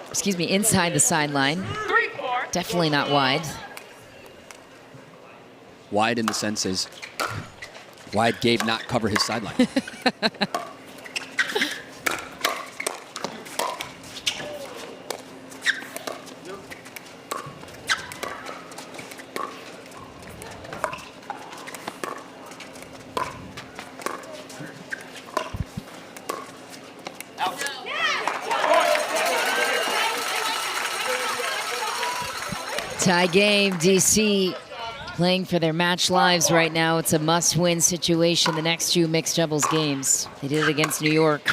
Excuse me, inside the sideline. 3-4. Definitely not wide. Wide in the sense is, wide Gabe not cover his sideline. Tie game, DC playing for their match lives right now. It's a must-win situation, the next two mixed doubles games. They did it against New York.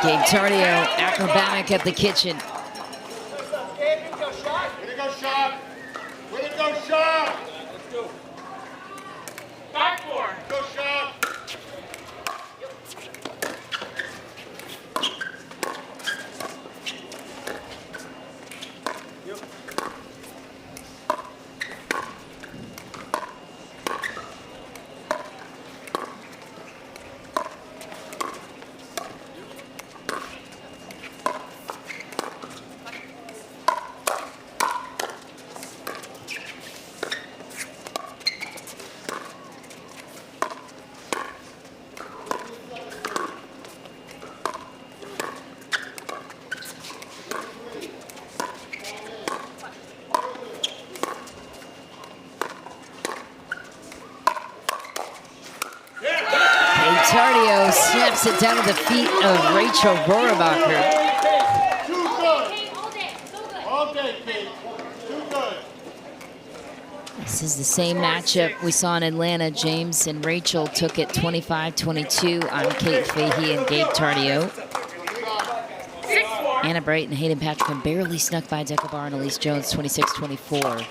Gabe Tardio, acrobatic at the kitchen. Way to go, Sharp. Way to go, Sharp. Let's go. 5-4. Go, Sharp. Tardio snaps it down at the feet of Rachel Rohrabacher. Too good. All day, Kate. Too good. This is the same matchup we saw in Atlanta. James and Rachel took it 25-22 on Kate Fahey and Gabe Tardio. 6-4. Anna Bright and Hayden Patrick barely snuck by Decabar and Elise Jones 26-24.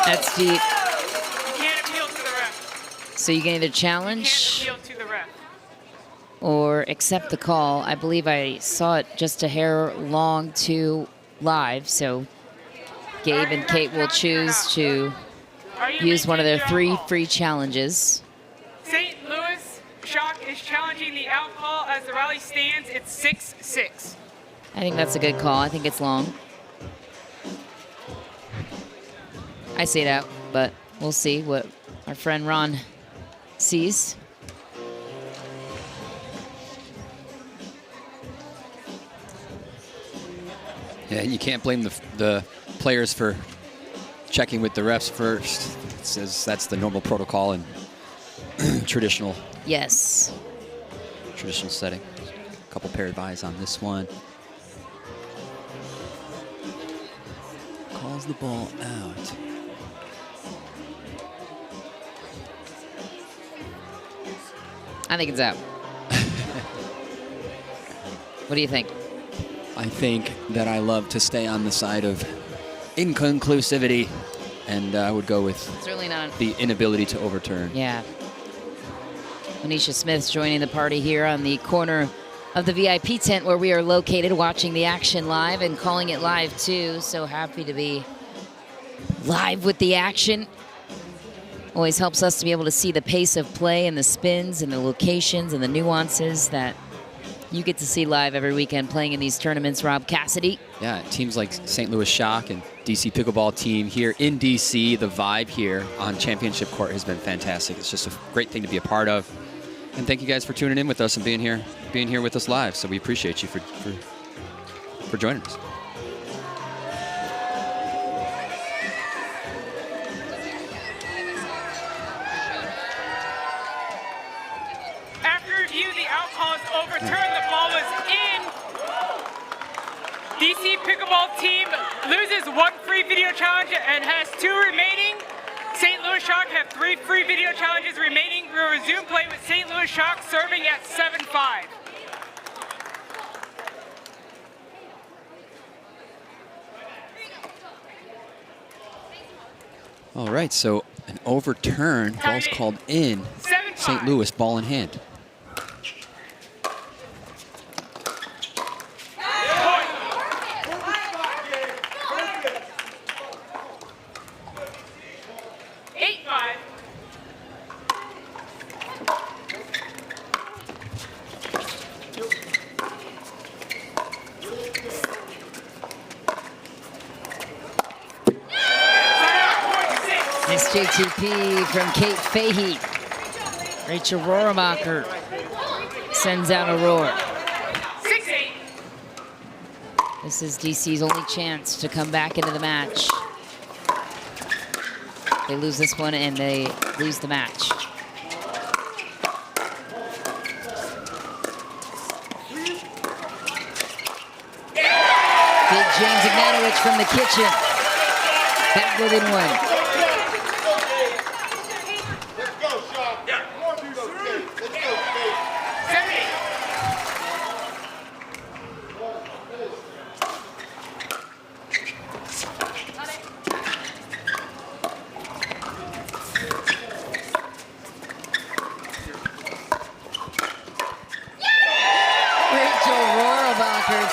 That's deep. You can't appeal to the ref. So you can either You challenge can't appeal to the ref. or accept the call. I believe I saw it just a hair long to live, so Gabe and Kate will choose to Are you use one of their maintaining 3 your alcohol? free challenges. St. Louis Shock is challenging the alcohol as the rally stands. It's 6-6. I think that's a good call. I think it's long. I see it out, but we'll see what our friend Ron sees. Yeah, you can't blame the players for checking with the refs first. It says that's the normal protocol and traditional Yes. setting. A couple pair of eyes on this one. Calls the ball out. I think it's out. What do you think? I think that I love to stay on the side of inconclusivity, and I would go with Certainly not. the inability to overturn. Yeah. Anisha Smith's joining the party here on the corner of the VIP tent where we are located, watching the action live and calling it live too. So happy to be live with the action. Always helps us to be able to see the pace of play and the spins and the locations and the nuances that you get to see live every weekend playing in these tournaments. Rob Cassidy. Yeah, teams like St. Louis Shock and DC Pickleball team here in DC, the vibe here on Championship Court has been fantastic. It's just a great thing to be a part of. And thank you guys for tuning in with us and being here with us live. So we appreciate you for joining us. After review, the alcohol is overturned. The ball was in. DC Pickleball team loses 1 free video challenge and has 2 remaining. St. Louis Shock have 3 free video challenges remaining. We'll resume play with St. Louis Shock serving at 7-5. All right, so an overturn. Ball's called in. 7-5. St. Louis, ball in hand. SJTP from Kate Fahey. Rachel Rohrmacher sends out a roar. 6-8. This is DC's only chance to come back into the match. They lose this one and they lose the match. Big James Ignatowicz from the kitchen. Back within one.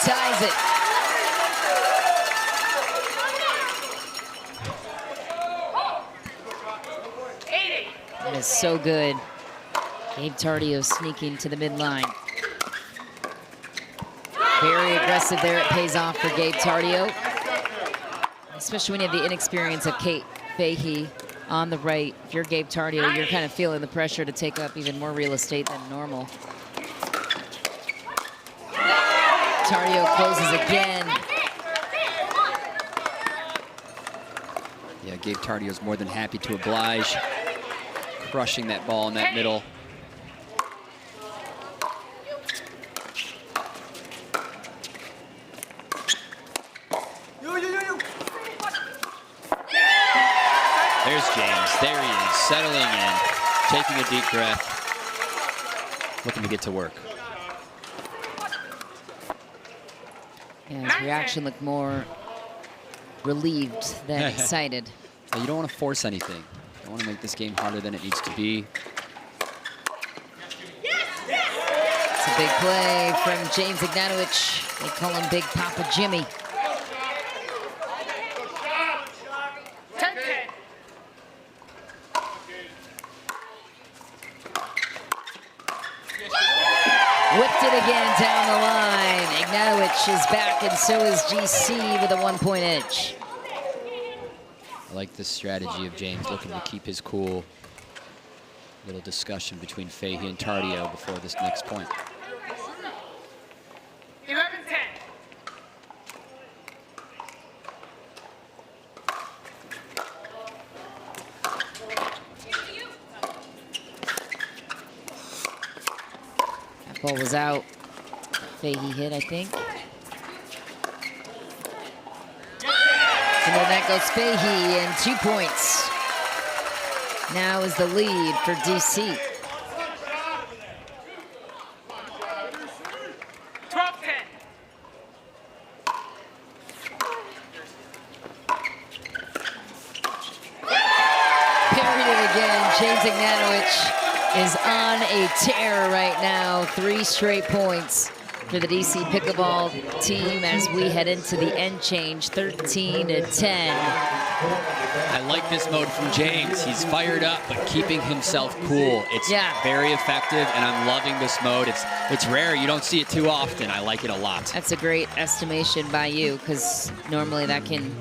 Ties it. That is so good. Gabe Tardio sneaking to the midline. Very aggressive there. It pays off for Gabe Tardio. Especially when you have the inexperience of Kate Fahey on the right. If you're Gabe Tardio, you're kind of feeling the pressure to take up even more real estate than normal. Tardio closes again. Yeah, Gabe Tardio's more than happy to oblige. Crushing that ball in that middle. There's James. There he is, settling in, taking a deep breath, looking to get to work. Yeah, his reaction looked more relieved than excited. You don't want to force anything. You don't want to make this game harder than it needs to be. It's a big play from James Ignatowicz. They call him Big Papa Jimmy. 10-10. Whipped it again down the line. Ignatowicz is back, and so is GC with a 1-point edge. I like this strategy of James looking to keep his cool. Little discussion between Fahey and Tardio before this next point. 11-10. That ball was out. Fahey hit, I think. And then that goes Fahey, and 2 points. Now is the lead for DC. 12-10. Parried it again. James Ignatowicz is on a tear right now. 3 straight points for the DC Pickleball team as we head into the end change, 13-10. I like this mode from James. He's fired up, but keeping himself cool. It's very effective, and I'm loving this mode. It's rare. You don't see it too often. I like it a lot. That's a great estimation by you, because normally that can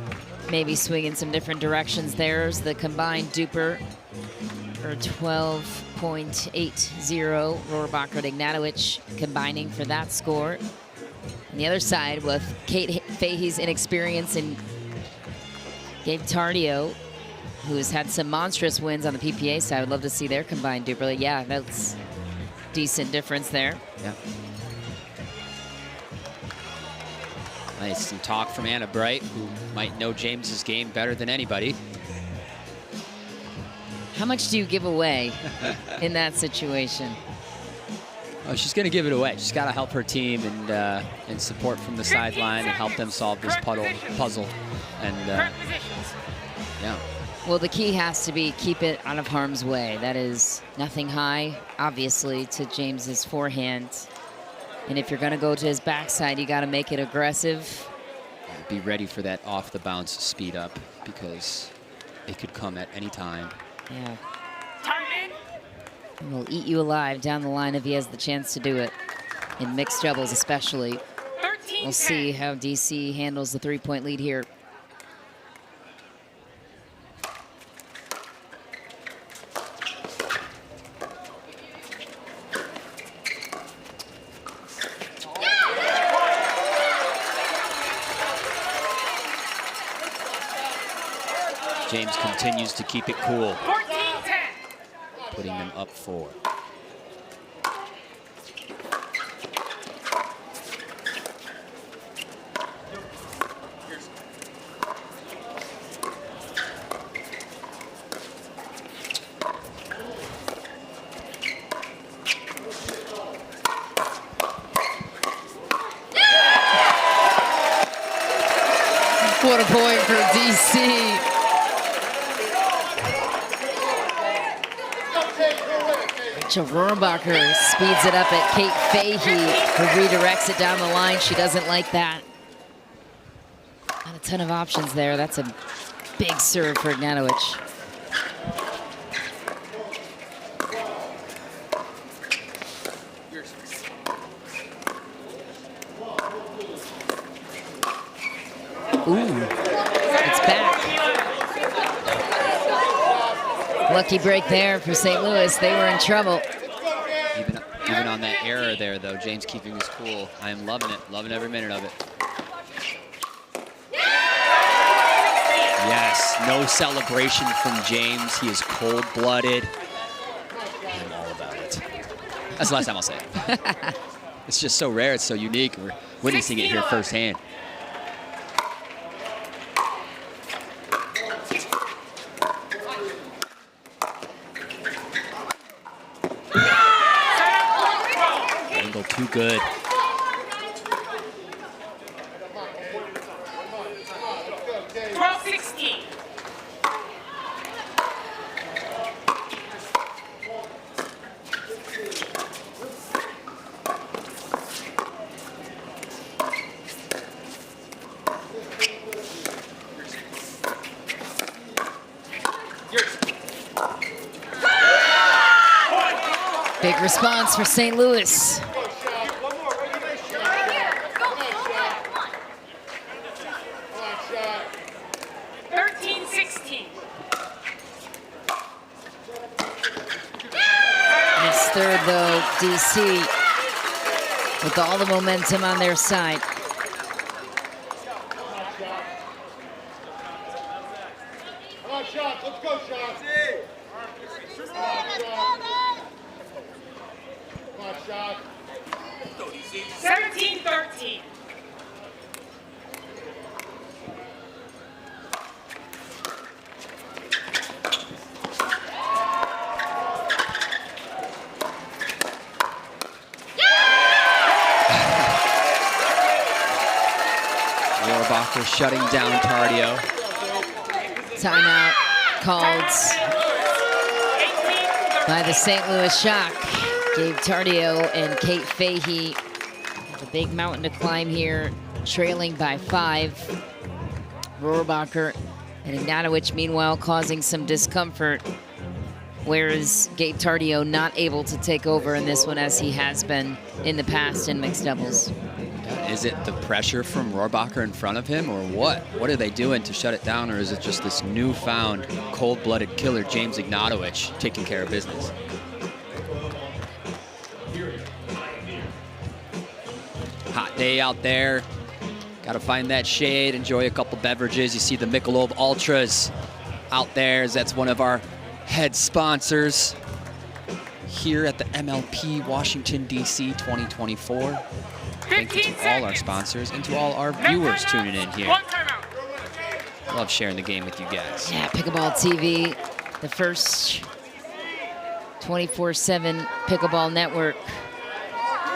maybe swing in some different directions. There's the combined DUPR for 12.80. Rohrbacher and Ignatowicz combining for that score. On the other side, with Kate Fahey's inexperience and Gabe Tardio, who has had some monstrous wins on the PPA side. I would love to see their combined DUPR. Yeah, that's decent difference there. Yeah. Nice. Some talk from Anna Bright, who might know James's game better than anybody. How much do you give away in that situation? Oh, she's going to give it away. She's got to help her team and support from the sideline and help them solve this puzzle. And yeah. Well, the key has to be keep it out of harm's way. That is nothing high, obviously, to James's forehand. And if you're going to go to his backside, you got to make it aggressive. Be ready for that off the bounce speed up because it could come at any time. Yeah. And will eat you alive down the line if he has the chance to do it. In mixed doubles especially. We'll see how DC handles the 3-point lead here. James continues to keep it cool. 14-10. Putting them up 4. What a point for DC. Rohrabacher speeds it up at Kate Fahey, who redirects it down the line. She doesn't like that. Not a ton of options there. That's a big serve for Ignatowicz. Ooh, it's back. Lucky break there for St. Louis. They were in trouble. Even on that error there, though, James keeping his cool. I am loving it, loving every minute of it. Yes, no celebration from James. He is cold-blooded. I'm all about it. That's the last time I'll say it. It's just so rare, it's so unique. We're witnessing it here firsthand. Too good. Big response for St. Louis. Third, though, DC, with all the momentum on their side. Come on, shots. Let's go, shots. Come on, shots. 17-13. Rohrabacher shutting down Tardio. Timeout called by the St. Louis Shock. Gabe Tardio and Kate Fahey have a big mountain to climb here, trailing by 5. Rohrabacher and Ignatowicz, meanwhile, causing some discomfort, whereas Gabe Tardio not able to take over in this one as he has been in the past in mixed doubles. Is it the pressure from Rohrabacher in front of him, or what? What are they doing to shut it down, or is it just this newfound cold-blooded killer, James Ignatowicz, taking care of business? Hot day out there. Got to find that shade, enjoy a couple beverages. You see the Michelob ULTRAs out there, as that's one of our head sponsors here at the MLP Washington, D.C. 2024. Thank you to all our sponsors and to all our viewers tuning in here. Love sharing the game with you guys. Yeah, Pickleball TV the first 24/7 pickleball network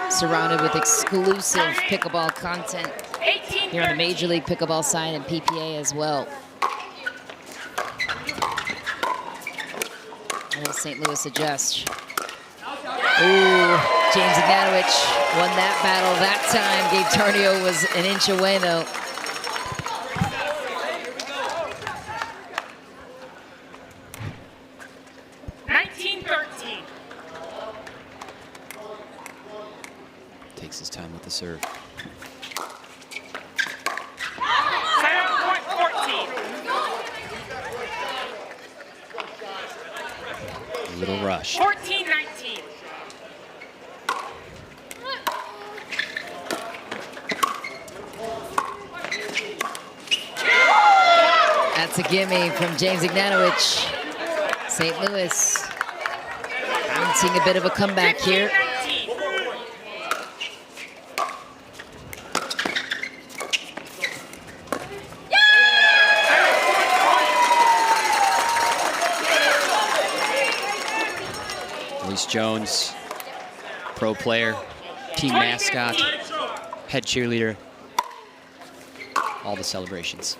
surrounded with exclusive pickleball content here on the Major League Pickleball side and PPA as well. Will St. Louis adjust? Ooh, James Ignatowicz won that battle that time. Gabe Tardio was an inch away though. Takes his time with the serve. Point 14. A little rush. 14-19. That's a gimme from James Ignatowicz. St. Louis mounting a bit of a comeback here. 15-19. Elise Jones, pro player, team mascot, head cheerleader, all the celebrations.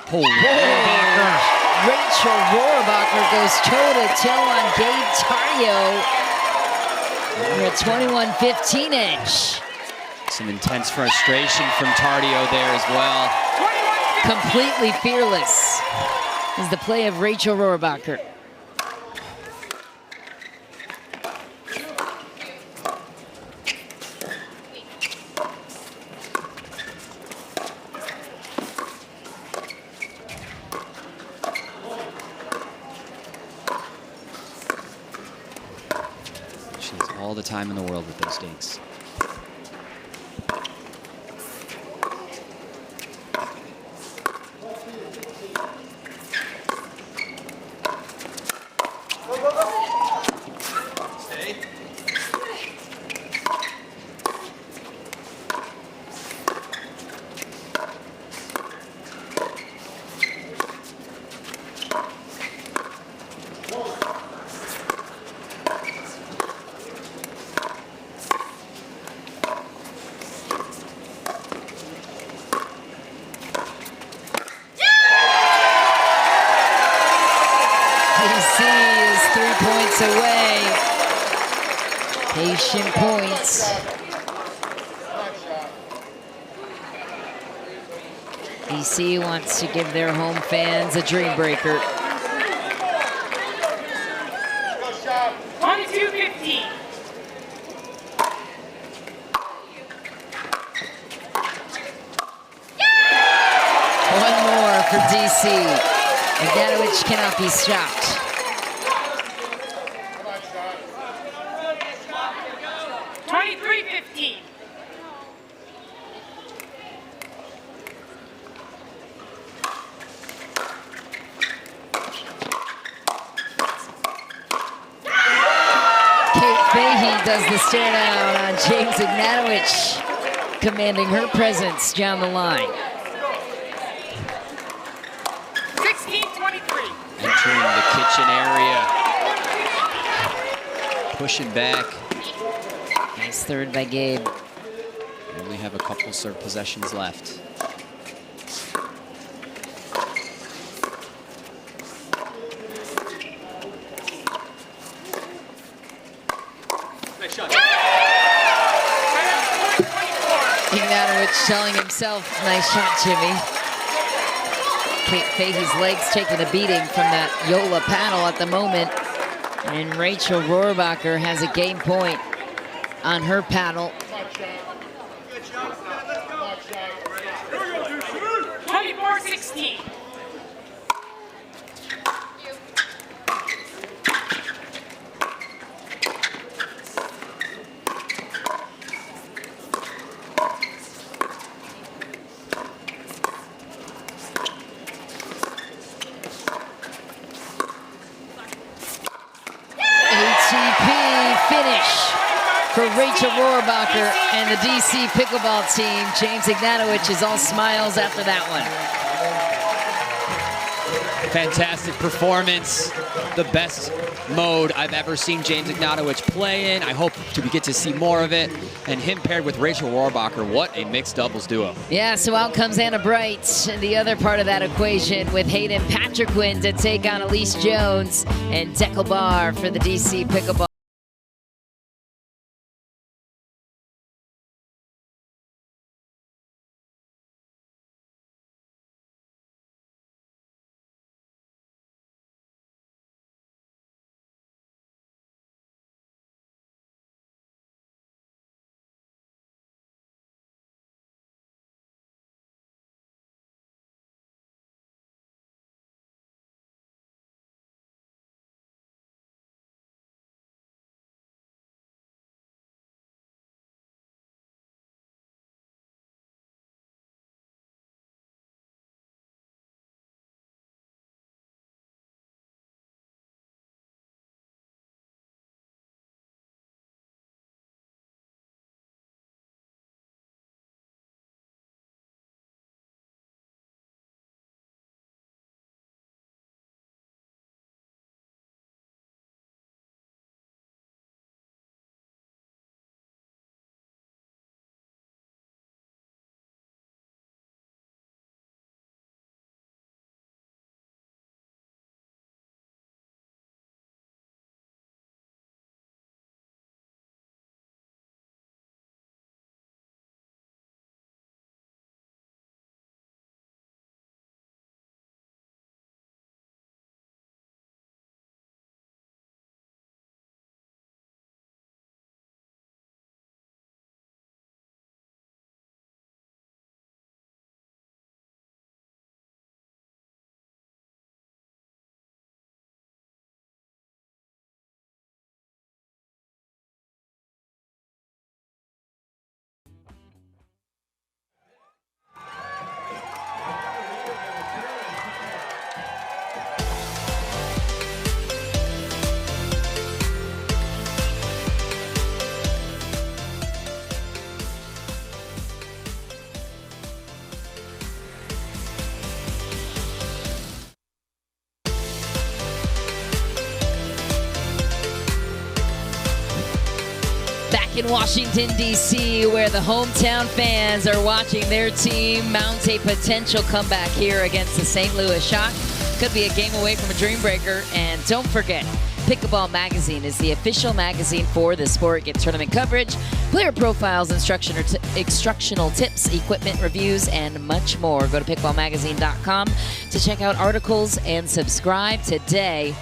Holy Rachel Rohrabacher goes toe-to-toe on Gabe Tardio. We're at 21-15 edge. Some intense frustration from Tardio there as well. Completely fearless is the play of Rachel Rohrabacher. She has all the time in the world with those dinks. Away. Patient points. DC wants to give their home fans a dream breaker. 22-15. One more for DC. Ignatowicz cannot be stopped. 23-15. Kate Fahey does the stare down on James Ignatowicz, commanding her presence down the line. 16-23. Entering the kitchen area. Pushing back. Nice third by Gabe. We only have a couple serve possessions left. Nice shot. Ignatowicz telling himself, nice shot, Jimmy. Kate Fahey's legs taking a beating from that Yola paddle at the moment. And Rachel Rohrabacher has a game point on her paddle. 24-16. Finish for Rachel Rohrabacher and the DC Pickleball team. James Ignatowicz is all smiles after that one. Fantastic performance. The best mode I've ever seen James Ignatowicz play in. I hope we get to see more of it. And him paired with Rachel Rohrbacher, what a mixed doubles duo. Yeah, so out comes Anna Bright, the other part of that equation, with Hayden Patriquin to take on Elise Jones and Deckel Bar for the DC Pickleball. In Washington, D.C., where the hometown fans are watching their team mount a potential comeback here against the St. Louis Shock. Could be a game away from a dream breaker. And don't forget, Pickleball Magazine is the official magazine for the sport. Get tournament coverage, player profiles, instructional tips, equipment reviews, and much more. Go to pickleballmagazine.com to check out articles and subscribe today.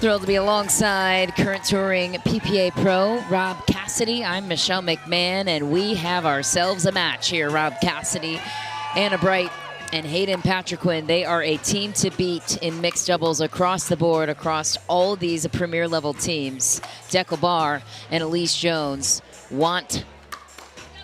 Thrilled to be alongside current touring PPA pro Rob Cassidy. I'm Michelle McMahon, and we have ourselves a match here. Rob Cassidy, Anna Bright, and Hayden Patriquin. They are a team to beat in mixed doubles across the board, across all these premier level teams. Deckel Bar and Elise Jones want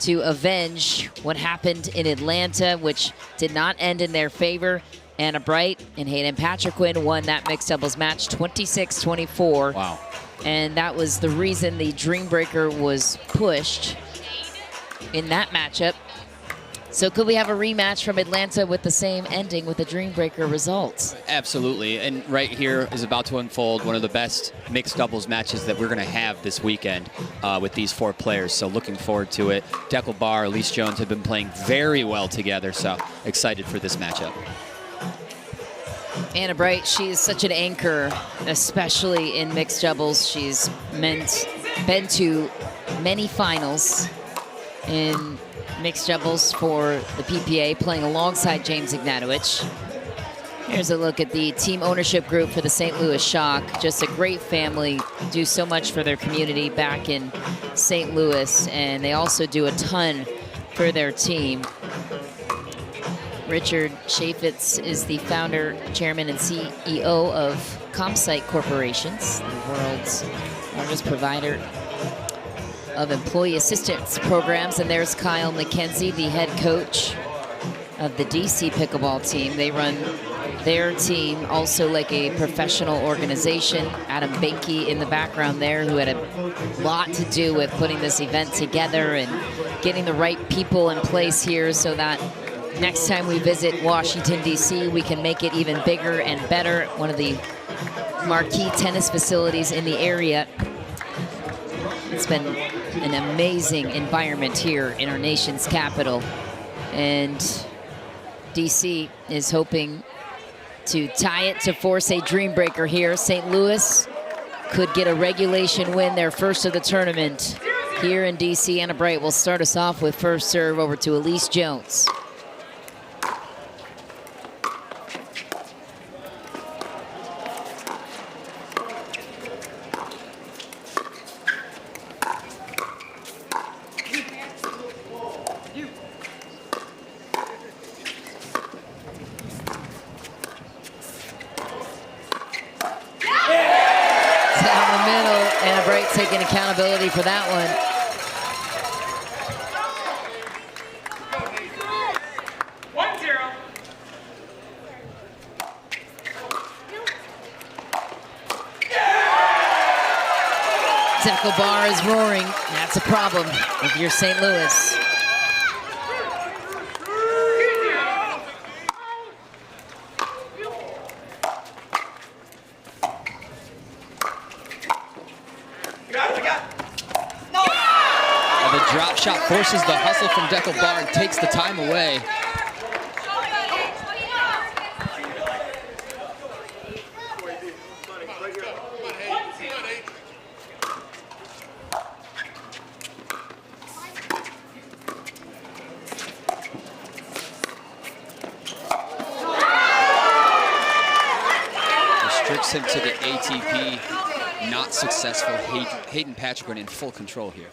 to avenge what happened in Atlanta, which did not end in their favor. Anna Bright and Hayden Patriquin won that mixed doubles match 26-24. Wow. And that was the reason the Dream Breaker was pushed in that matchup. So could we have a rematch from Atlanta with the same ending with the Dream Breaker results? Absolutely. And right here is about to unfold one of the best mixed doubles matches that we're going to have this weekend with these four players. So looking forward to it. Deckel Bar, Elise Jones have been playing very well together. So excited for this matchup. Anna Bright, she is such an anchor, especially in mixed doubles. She's been to many finals in mixed doubles for the PPA, playing alongside James Ignatowicz. Here's a look at the team ownership group for the St. Louis Shock. Just a great family, do so much for their community back in St. Louis, and they also do a ton for their team. Richard Chaffetz is the founder, chairman, and CEO of ComSite Corporations, the world's largest provider of employee assistance programs. And there's Kyle McKenzie, the head coach of the DC Pickleball team. They run their team also like a professional organization. Adam Benke in the background there, who had a lot to do with putting this event together and getting the right people in place here so that next time we visit Washington, D.C., we can make it even bigger and better. One of the marquee tennis facilities in the area. It's been an amazing environment here in our nation's capital. And D.C. is hoping to tie it to force a dream breaker here. St. Louis could get a regulation win, their first of the tournament. Here in D.C., Anna Bright will start us off with first serve over to Elise Jones. Taking accountability for that one. Deco bar is roaring. That's a problem if you're St. Louis. Drop shot forces the hustle from Deco Bar and takes the time away. Restricts him to the ATP. Not successful. Hayden Patrick in full control here.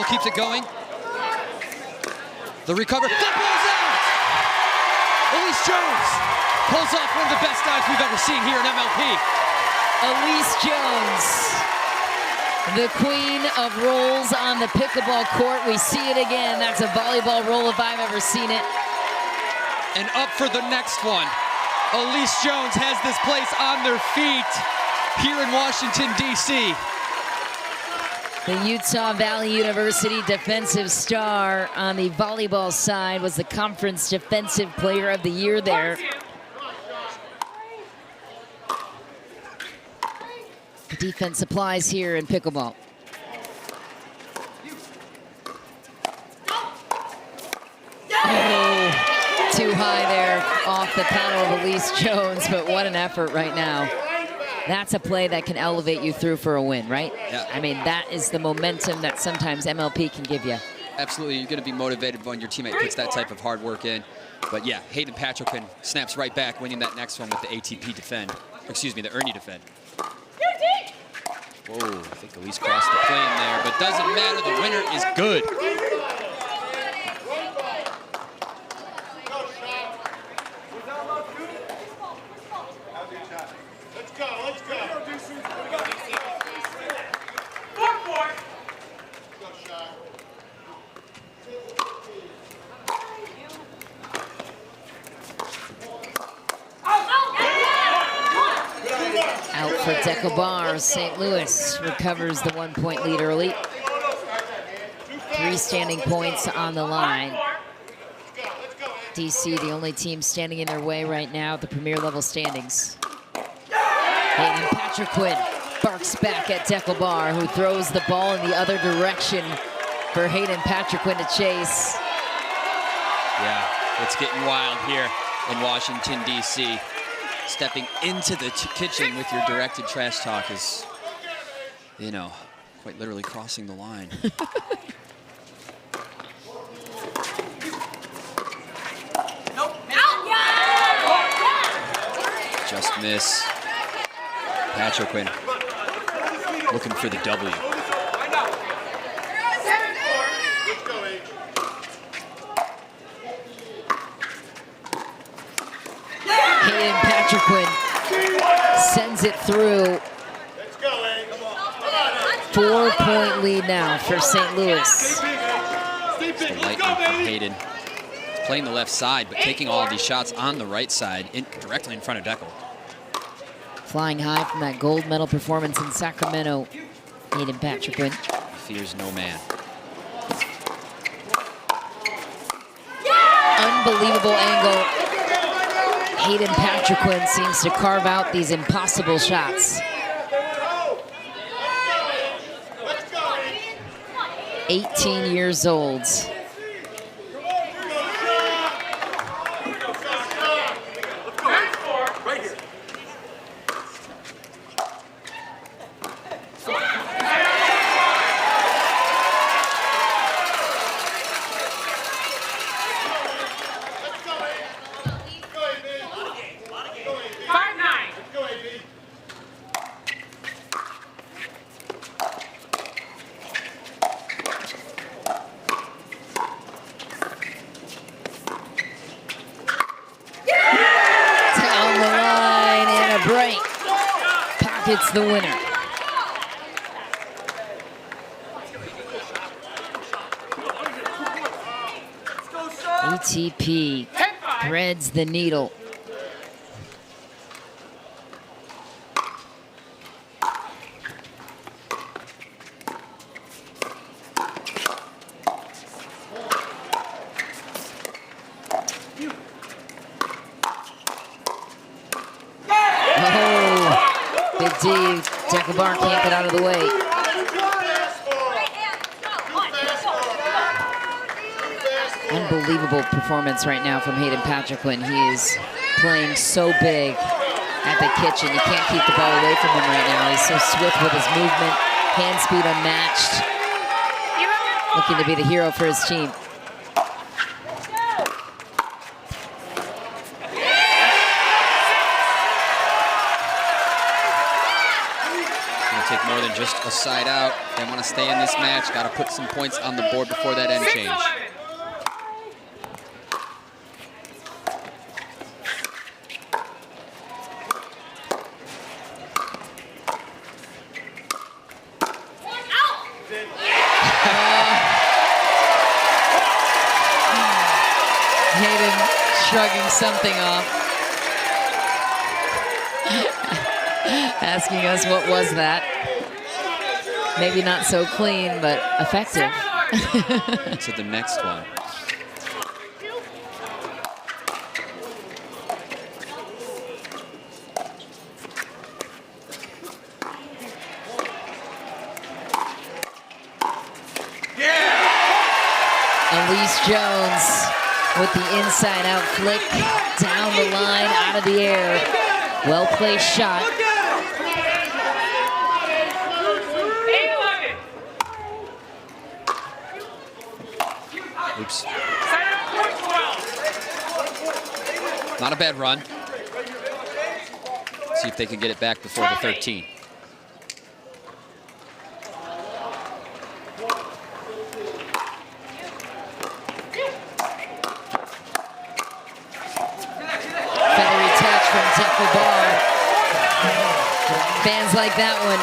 Keeps it going. The recover. That ball's out! Elise Jones pulls off one of the best dives we've ever seen here in MLP. Elise Jones, the queen of rolls on the pickleball court. We see it again. That's a volleyball roll if I've ever seen it. And up for the next one. Elise Jones has this place on their feet here in Washington, D.C. The Utah Valley University defensive star on the volleyball side was the conference defensive player of the year there. The defense applies here in pickleball. Oh, too high there off the paddle of Elise Jones, but what an effort right now. That's a play that can elevate you through for a win, right? Yeah. I mean, that is the momentum that sometimes MLP can give you. Absolutely, you're going to be motivated when your teammate puts that type of hard work in. But yeah, Hayden Patrick snaps right back, winning that next one with the ATP defend. Excuse me, the Ernie defend. Whoa, I think Elise crossed the plane there, but doesn't matter, the winner is good. For Deco Bar, St. Louis recovers the 1-point lead early. 3 standing points on the line. DC, the only team standing in their way right now at the premier level standings. Hayden Patrick barks back at Deco Bar, who throws the ball in the other direction for Hayden Patrick to chase. Yeah, it's getting wild here in Washington, D.C. Stepping into the kitchen with your directed trash talk is, you know, quite literally crossing the line. just miss. Patriquin looking for the W. Hayden Patriquin sends it through. 4-point lead now for St. Louis. It's the lightning from Hayden. Playing the left side, but taking all of these shots on the right side, directly in front of Deckel. Flying high from that gold medal performance in Sacramento, Hayden Patriquin. Fears no man. Unbelievable angle. Hayden Patriquin seems to carve out these impossible shots. 18 years old. It's the winner. ATP threads the needle. DUPR can't get out of the way. Unbelievable performance right now from Hayden Patriquin. He is playing so big at the kitchen. You can't keep the ball away from him right now. He's so swift with his movement, hand speed unmatched. Looking to be the hero for his team. Take more than just a side out. They want to stay in this match. Got to put some points on the board before that end change. Hayden shrugging something off. Asking us what was that. Maybe not so clean, but effective. To the next one. Elise Jones with the inside-out flick down the line, out of the air. Well-placed shot. Oops. Not a bad run. See if they can get it back before the 13. Feathery touch from DUPR. Fans like that one.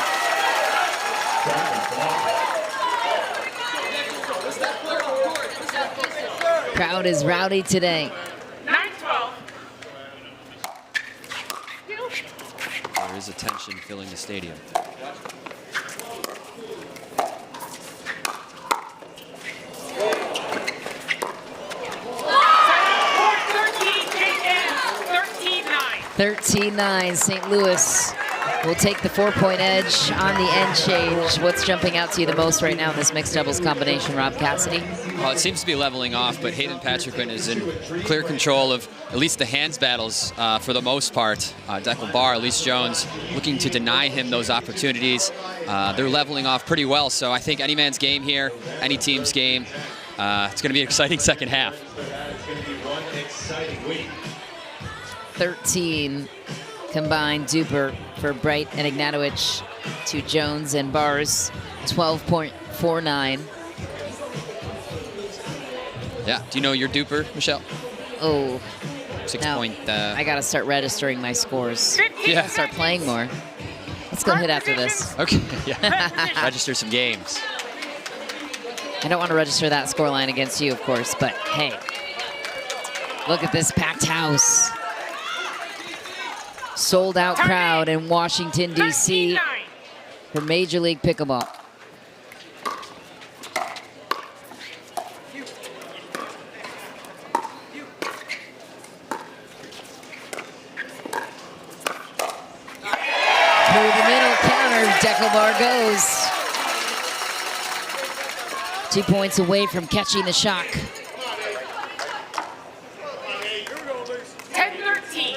Crowd is rowdy today. 9-12. There is a tension filling the stadium. Thirteen 13-9, St. Louis will take the 4-point edge on the end change. What's jumping out to you the most right now in this mixed doubles combination, Rob Cassidy? Well, it seems to be leveling off, but Hayden Patriquin is in clear control of at least the hands battles for the most part. DUPR, Elise Jones looking to deny him those opportunities. They're leveling off pretty well, so I think any man's game here, any team's game. It's going to be an exciting second half. 13 combined DUPR for Bright and Ignatowicz to Jones and Bars, 12.49. Yeah. Do you know your DUPR, Michelle? Oh, 6 now point. I got to start registering my scores. 15 Yeah. Start playing more. Let's go hit after this. Okay. Yeah. Register some games. I don't want to register that scoreline against you, of course, but hey, look at this packed house. Sold out crowd in Washington, D.C. 13-9. for Major League Pickleball. Through the middle counter, Deckelbar goes. 2 points away from catching the shock. 10-13.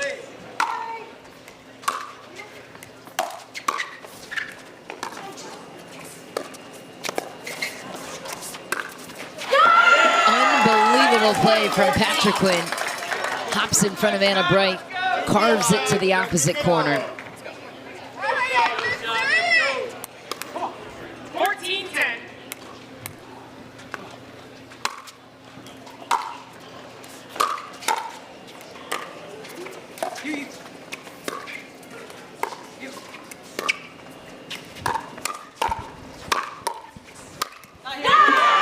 Unbelievable play from Patrick Quinn. Hops in front of Anna Bright, carves it to the opposite corner. 14-10.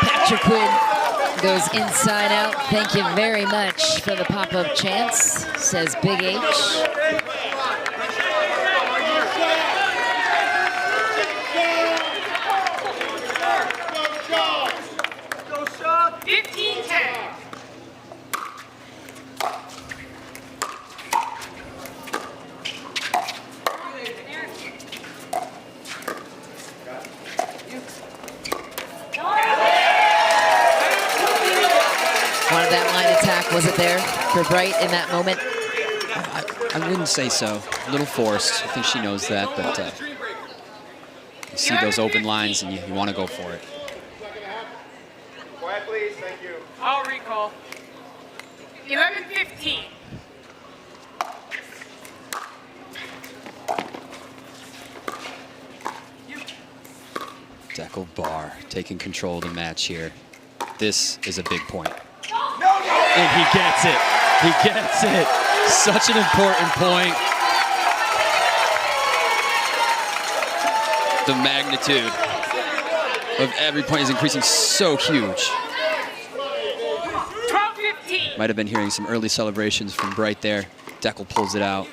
Patrick Quinn goes inside out. Thank you very much for the pop-up chance, says Big H. Go shot! 15-10. Wanted that line attack, was it there for Bright in that moment? I wouldn't say so. A little forced. I think she knows that, but you see those open lines and you want to go for it. Quiet, please. Thank you. I'll recall. 11-15. Deckelbar taking control of the match here. This is a big point. And he gets it. He gets it. Such an important point. The magnitude of every point is increasing so huge. 12-15. Might have been hearing some early celebrations from Bright there. Deckel pulls it out.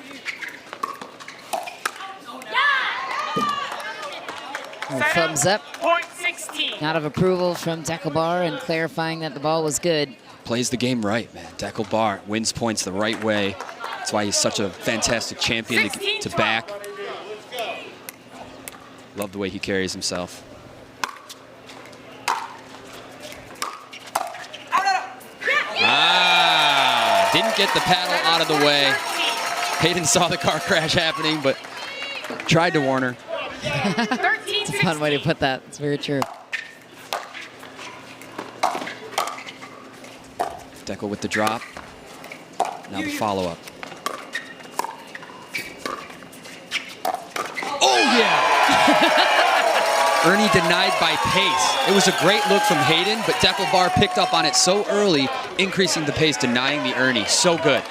Thumbs up. Point 16. Nod of approval from Deckelbar and clarifying that the ball was good. Plays the game right, man. Deckelbar wins points the right way. That's why he's such a fantastic champion to back. Love the way he carries himself. Ah, didn't get the paddle out of the way. Hayden saw the car crash happening, but tried to warn her. It's a fun way to put that. It's very true. Deckel with the drop. Now the follow-up. Oh, yeah! Ernie denied by pace. It was a great look from Hayden, but Deckelbar picked up on it so early, increasing the pace, denying the Ernie. So good.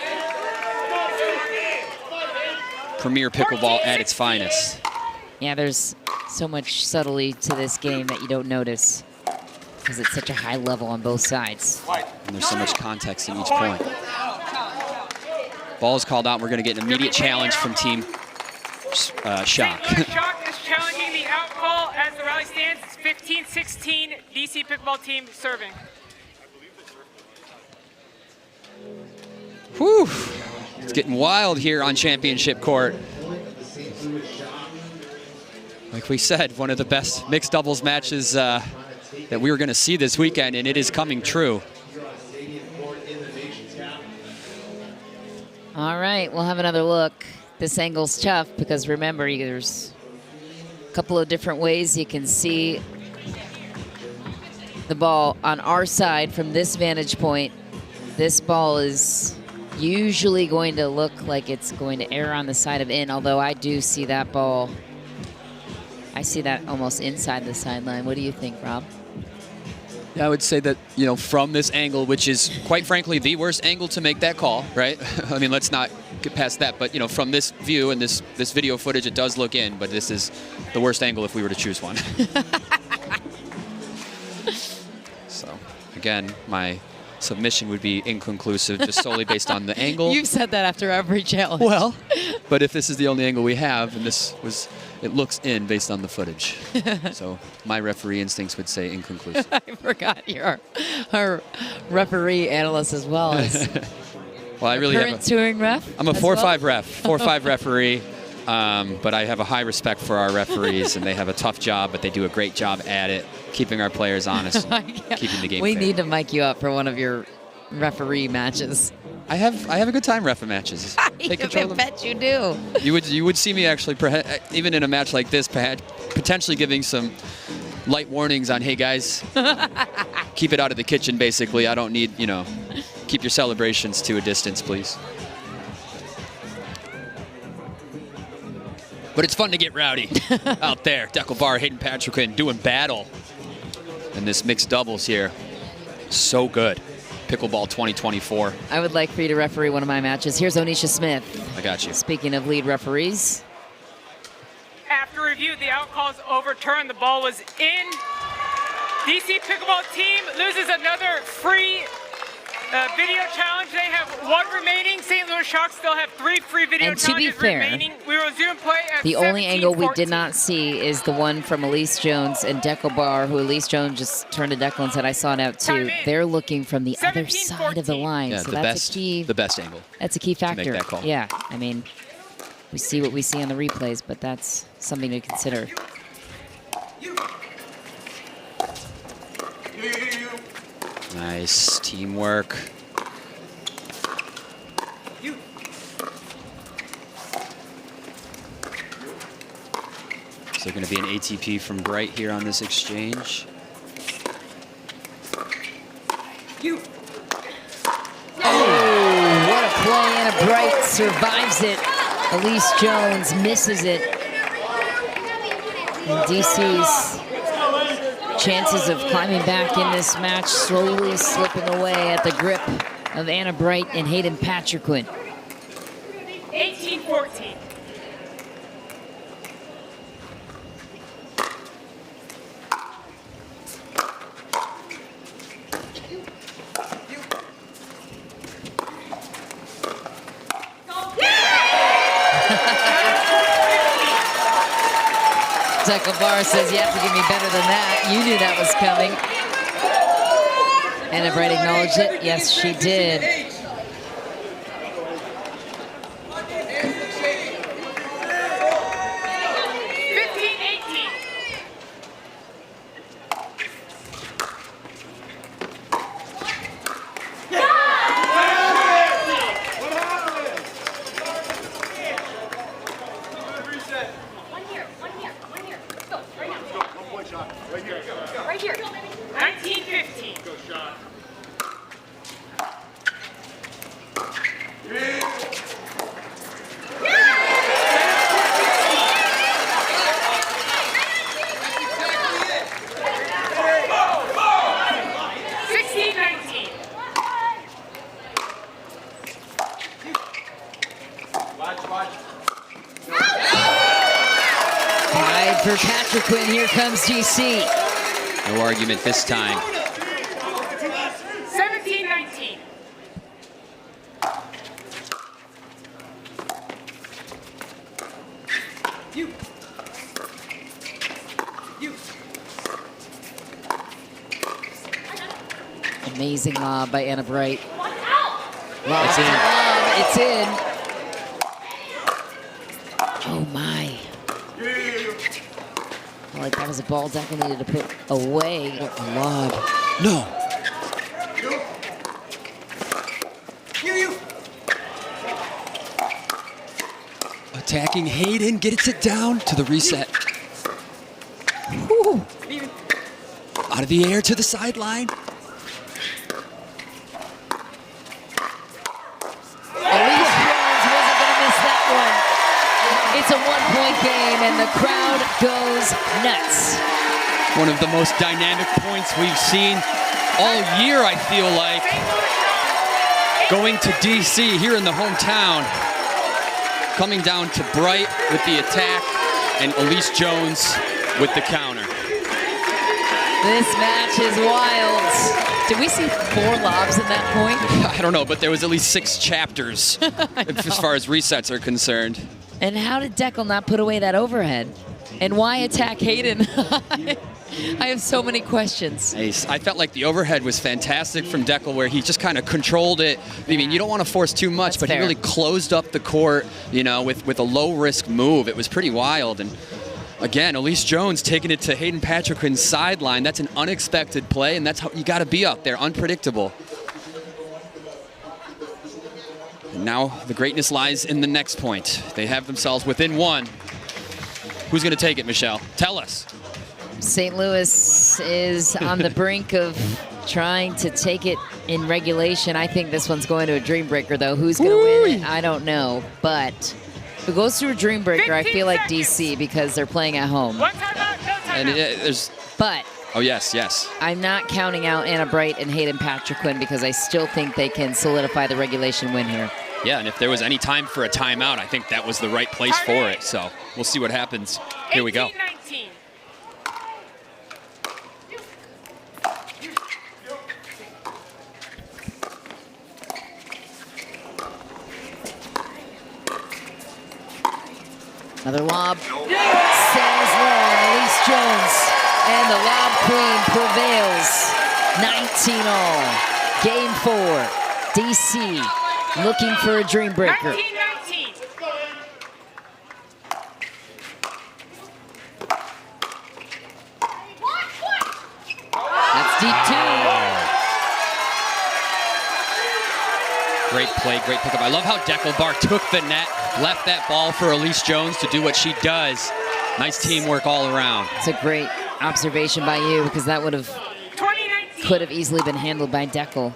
Premier pickleball at its finest. Yeah, there's so much subtlety to this game that you don't notice because it's such a high level on both sides. And there's so much context in each point. Ball is called out. We're going to get an immediate challenge from Team Shock. Shock is challenging the out call as the rally stands. It's 15-16 DC Pickleball team serving. Whew. It's getting wild here on championship court. Like we said, one of the best mixed doubles matches that we were going to see this weekend, and it is coming true. All right, we'll have another look. This angle's tough because remember, there's a couple of different ways you can see the ball on our side from this vantage point. This ball is usually going to look like it's going to err on the side of in, although I do see that ball. I see that almost inside the sideline. What do you think, Rob? Yeah, I would say that, you know, from this angle, which is quite frankly the worst angle to make that call, right? I mean, let's not get past that. But, you know, from this view and this video footage, it does look in, but this is the worst angle if we were to choose one. So, again, my submission would be inconclusive just solely based on the angle. You've said that after every challenge. Well, but if this is the only angle we have, and this was, it looks in based on the footage. So my referee instincts would say inconclusive. I forgot you're our referee analyst as well as Well, I really current touring ref. I'm a 4-5 ref, 4-5 referee. But I have a high respect for our referees, and they have a tough job, but they do a great job at it, keeping our players honest, and keeping the game We fair. need to mic you up for one of your referee matches. I have a good time reffing matches. Take control of them. I bet you do. You would see me actually, even in a match like this, potentially giving some light warnings on, hey guys, keep it out of the kitchen. Basically, I don't need, you know, keep your celebrations to a distance, please. But it's fun to get rowdy out there. Deckelbar, Hayden Patrick doing battle. And this mixed doubles here, so good. Pickleball 2024. I would like for you to referee one of my matches. Here's Onisha Smith. I got you. Speaking of lead referees. After review, the out call is overturned. The ball was in. DC Pickleball team loses another free video challenge. They have one remaining. St. Louis Sharks still have 3 free video And to be challenges fair, remaining. We will resume play at The only angle we 17-14. did not see is the one from Elise Jones and Deckelbar, who Elise Jones just turned to Declan and said, I saw it out too. Time in. They're looking from the other 17-14. side of the line. Yeah, So the that's best, a key. the best angle. That's a key factor. make that call. Yeah, I mean, we see what we see on the replays, but that's something to consider. Nice teamwork. So going to be an ATP from Bright here on this exchange. Oh, what a play, and a Bright survives it. Elise Jones misses it. And DC's chances of climbing back in this match slowly slipping away at the grip of Anna Bright and Hayden Patriquin. 18-14. Deckelbar says, you have to give me better than that. You knew that was coming. Anna Bright acknowledged it. Yes, she did. Right here. 19-15. Go shot. For Patriquin, here comes DC. No argument this time. 17-19. Amazing lob by Anna Bright. Lob, It's in. It's in. Oh my. Like that was a ball Declan needed to put away. What a lob. No. Attacking Hayden, gets it down to the reset. Whew. Out of the air to the sideline. It's a one-point game, and the crowd goes nuts. One of the most dynamic points we've seen all year, I feel like. Going to DC here in the hometown. Coming down to Bright with the attack, and Elise Jones with the counter. This match is wild. Did we see 4 lobs at that point? I don't know, but there was at least 6 chapters as far as resets are concerned. And how did Deckel not put away that overhead? And why attack Hayden? I have so many questions. Ace. I felt like the overhead was fantastic from Deckel, where he just kind of controlled it. I mean, you don't want to force too much, That's but fair. he really closed up the court, you know, with a low-risk move. It was pretty wild. And again, Elise Jones taking it to Hayden Patrick's sideline. That's an unexpected play, and that's how you got to be out there, unpredictable. And now the greatness lies in the next point. They have themselves within 1. Who's going to take it, Michelle? Tell us. St. Louis is on the brink of trying to take it in regulation. I think this one's going to a dream breaker, though. Who's going to win it? I don't know. But if it goes through a dream breaker, I feel like DC because they're playing at home. One timeout, no And timeout. there's... But Oh, yes. I'm not counting out Anna Bright and Hayden Patrick because I still think they can solidify the regulation win here. Yeah, and if there was any time for a timeout, I think that was the right place for it. So we'll see what happens. Here we go. 18-19. Another lob. Sails long. Elise Jones. And the lob queen prevails. 19-all. Game 4. DC looking for a dream breaker. 19-19. That's deep too. Great play, great pickup. I love how Deckelbar took the net, left that ball for Elise Jones to do what she does. Nice teamwork all around. It's a great observation by you because that would have 20-19. could have easily been handled by Deckel.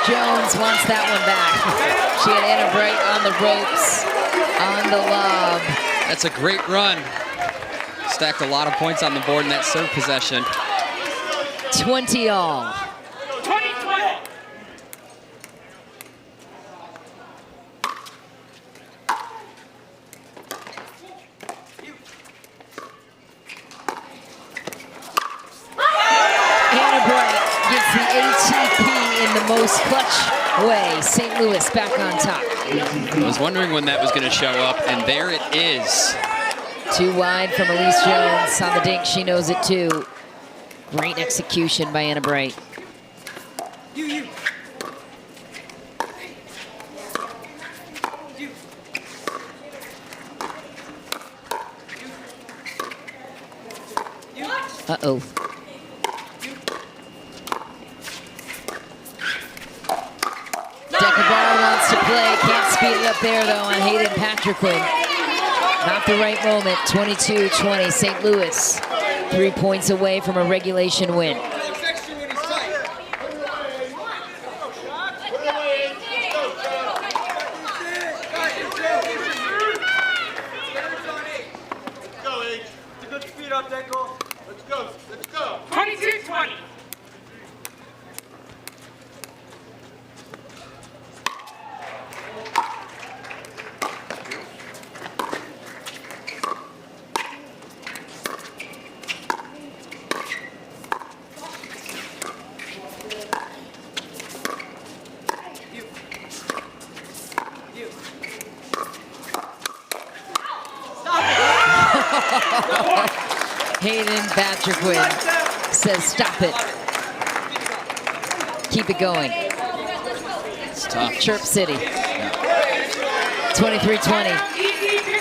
Jones wants that one back. She had Anna Bright on the ropes, on the lob. That's a great run. Stacked a lot of points on the board in that serve possession. 20-all. 20-20. Anna Bright gets the ATP in the most clutch way. St. Louis back on top. I was wondering when that was going to show up, and there it is. Too wide from Elise Jones on the dink. She knows it too. Great execution by Anna Bright. Uh-oh. Deckelbar wants to play. Can't speed it up there, though, on Hayden Patrickwood. Not the right moment. 22-20, St. Louis. 3 points away from a regulation win. Go, H. It's a good speed up, Deckel. Let's go. Let's go. 22-20. Hayden Patrickwood says, stop it. Keep it going. It's tough. Chirp City. 23-20.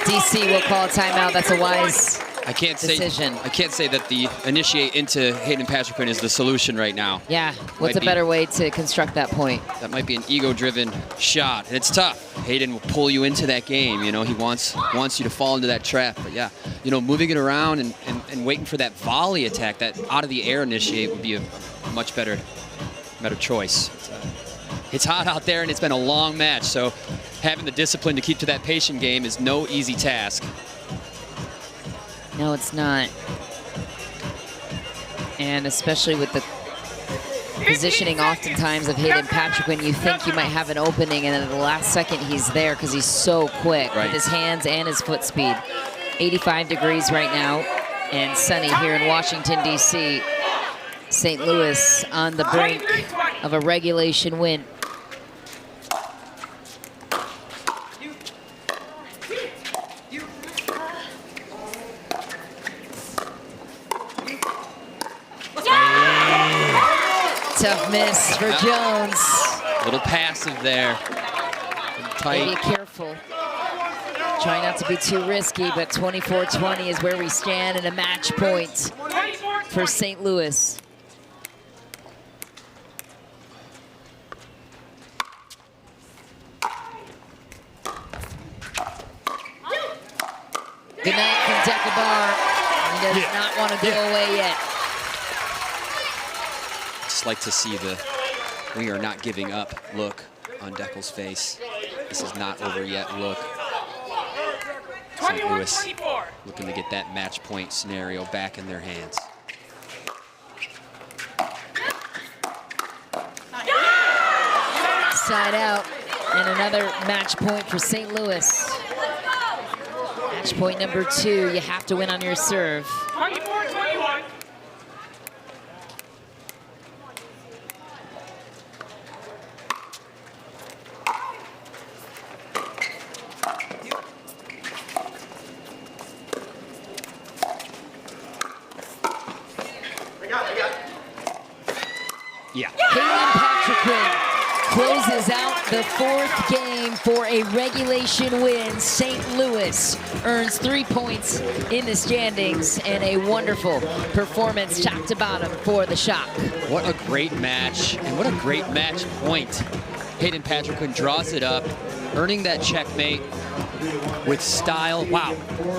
DC will call a timeout. That's a wise decision. I can't say that the initiate into Hayden Patrick is the solution right now. Yeah, what's a better way to construct that point? That might be an ego-driven shot, and it's tough. Hayden will pull you into that game. You know, he wants you to fall into that trap. But yeah, you know, moving it around and waiting for that volley attack, that out of the air initiate would be a much better choice. It's hot out there, and it's been a long match, so having the discipline to keep to that patient game is no easy task. No, it's not. And especially with the positioning oftentimes of Hayden Patrick, when you think you might have an opening, and then at the last second he's there because he's so quick with his hands and his foot speed. 85 degrees right now and sunny here in Washington, D.C. St. Louis on the brink of a regulation win. Tough miss for Jones. A little passive there. Tight. Be careful. Try not to be too risky, but 24-20 is where we stand in a match point for St. Louis. Good night from DUPR. He does not want to go away yet. Just like to see the "we are not giving up" look on Deckel's face. This is not over yet look. St. Louis looking to get that match point scenario back in their hands. Side out, and another match point for St. Louis. Match point number 2, you have to win on your serve. 24-21. Yeah. Hayden Patrick closes out the 4th game for a regulation win. St. Louis earns 3 points in the standings and a wonderful performance top to bottom for the Shock. What a great match, and what a great match point. Hayden Patrick draws it up, earning that checkmate with style. Wow,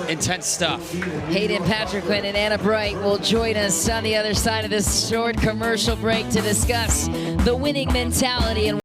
intense stuff. Hayden Patrick and Anna Bright will join us on the other side of this short commercial break to discuss the winning mentality and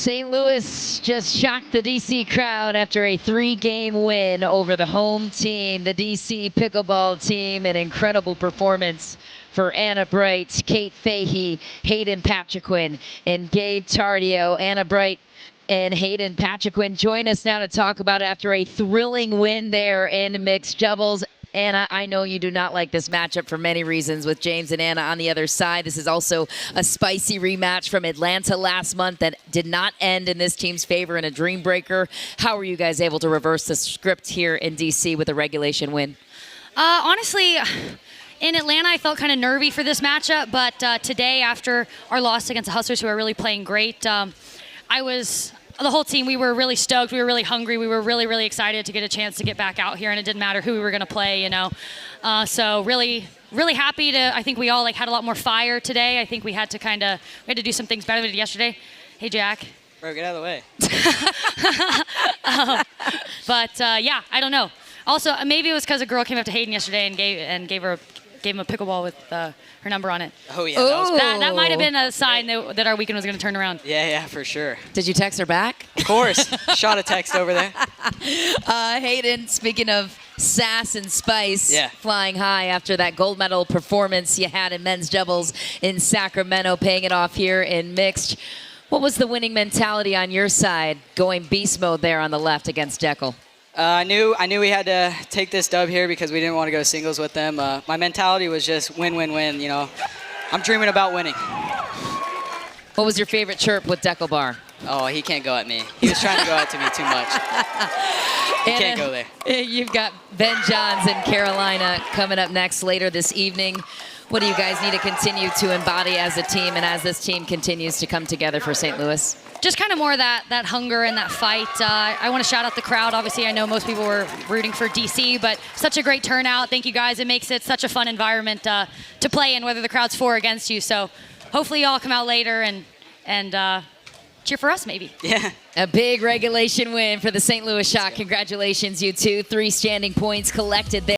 St. Louis just shocked the DC crowd after a 3-game win over the home team, the DC Pickleball team. An incredible performance for Anna Bright, Kate Fahey, Hayden Patriquin, and Gabe Tardio. Anna Bright and Hayden Patriquin join us now to talk about after a thrilling win there in mixed doubles. Anna, I know you do not like this matchup for many reasons with James and Anna on the other side. This is also a spicy rematch from Atlanta last month that did not end in this team's favor in a dream breaker. How were you guys able to reverse the script here in DC with a regulation win? Honestly, in Atlanta, I felt kind of nervy for this matchup, but today, after our loss against the Hustlers, who are really playing great, the whole team, we were really stoked. We were really hungry. We were really, really excited to get a chance to get back out here, and it didn't matter who we were going to play, you know. So really, really happy to. I think we all had a lot more fire today. I think we had to do some things better than we did yesterday. Hey, Jack. Bro, get out of the way. Yeah, I don't know. Also, maybe it was because a girl came up to Hayden yesterday and gave him a pickleball with her number on it. Oh, yeah. That might have been a sign that our weekend was going to turn around. Yeah, for sure. Did you text her back? Of course. Shot a text over there. Hayden, speaking of sass and spice, Yeah. flying high after that gold medal performance you had in men's doubles in Sacramento, paying it off here in mixed. What was the winning mentality on your side, going beast mode there on the left against Deckel? I knew we had to take this dub here because we didn't want to go singles with them. My mentality was just win, win, win. You know, I'm dreaming about winning. What was your favorite chirp with Deckelbar? Oh, he can't go at me. He was trying to go at me too much. He can't go there. You've got Ben Johns and Carolina coming up next later this evening. What do you guys need to continue to embody as a team and as this team continues to come together for St. Louis? Just kind of more that hunger and that fight. I want to shout out the crowd. Obviously, I know most people were rooting for DC, but such a great turnout. Thank you guys. It makes it such a fun environment to play in, whether the crowd's for or against you. So hopefully you all come out later and cheer for us, maybe. Yeah. A big regulation win for the St. Louis Shock. Congratulations, you two. 3 standing points collected there.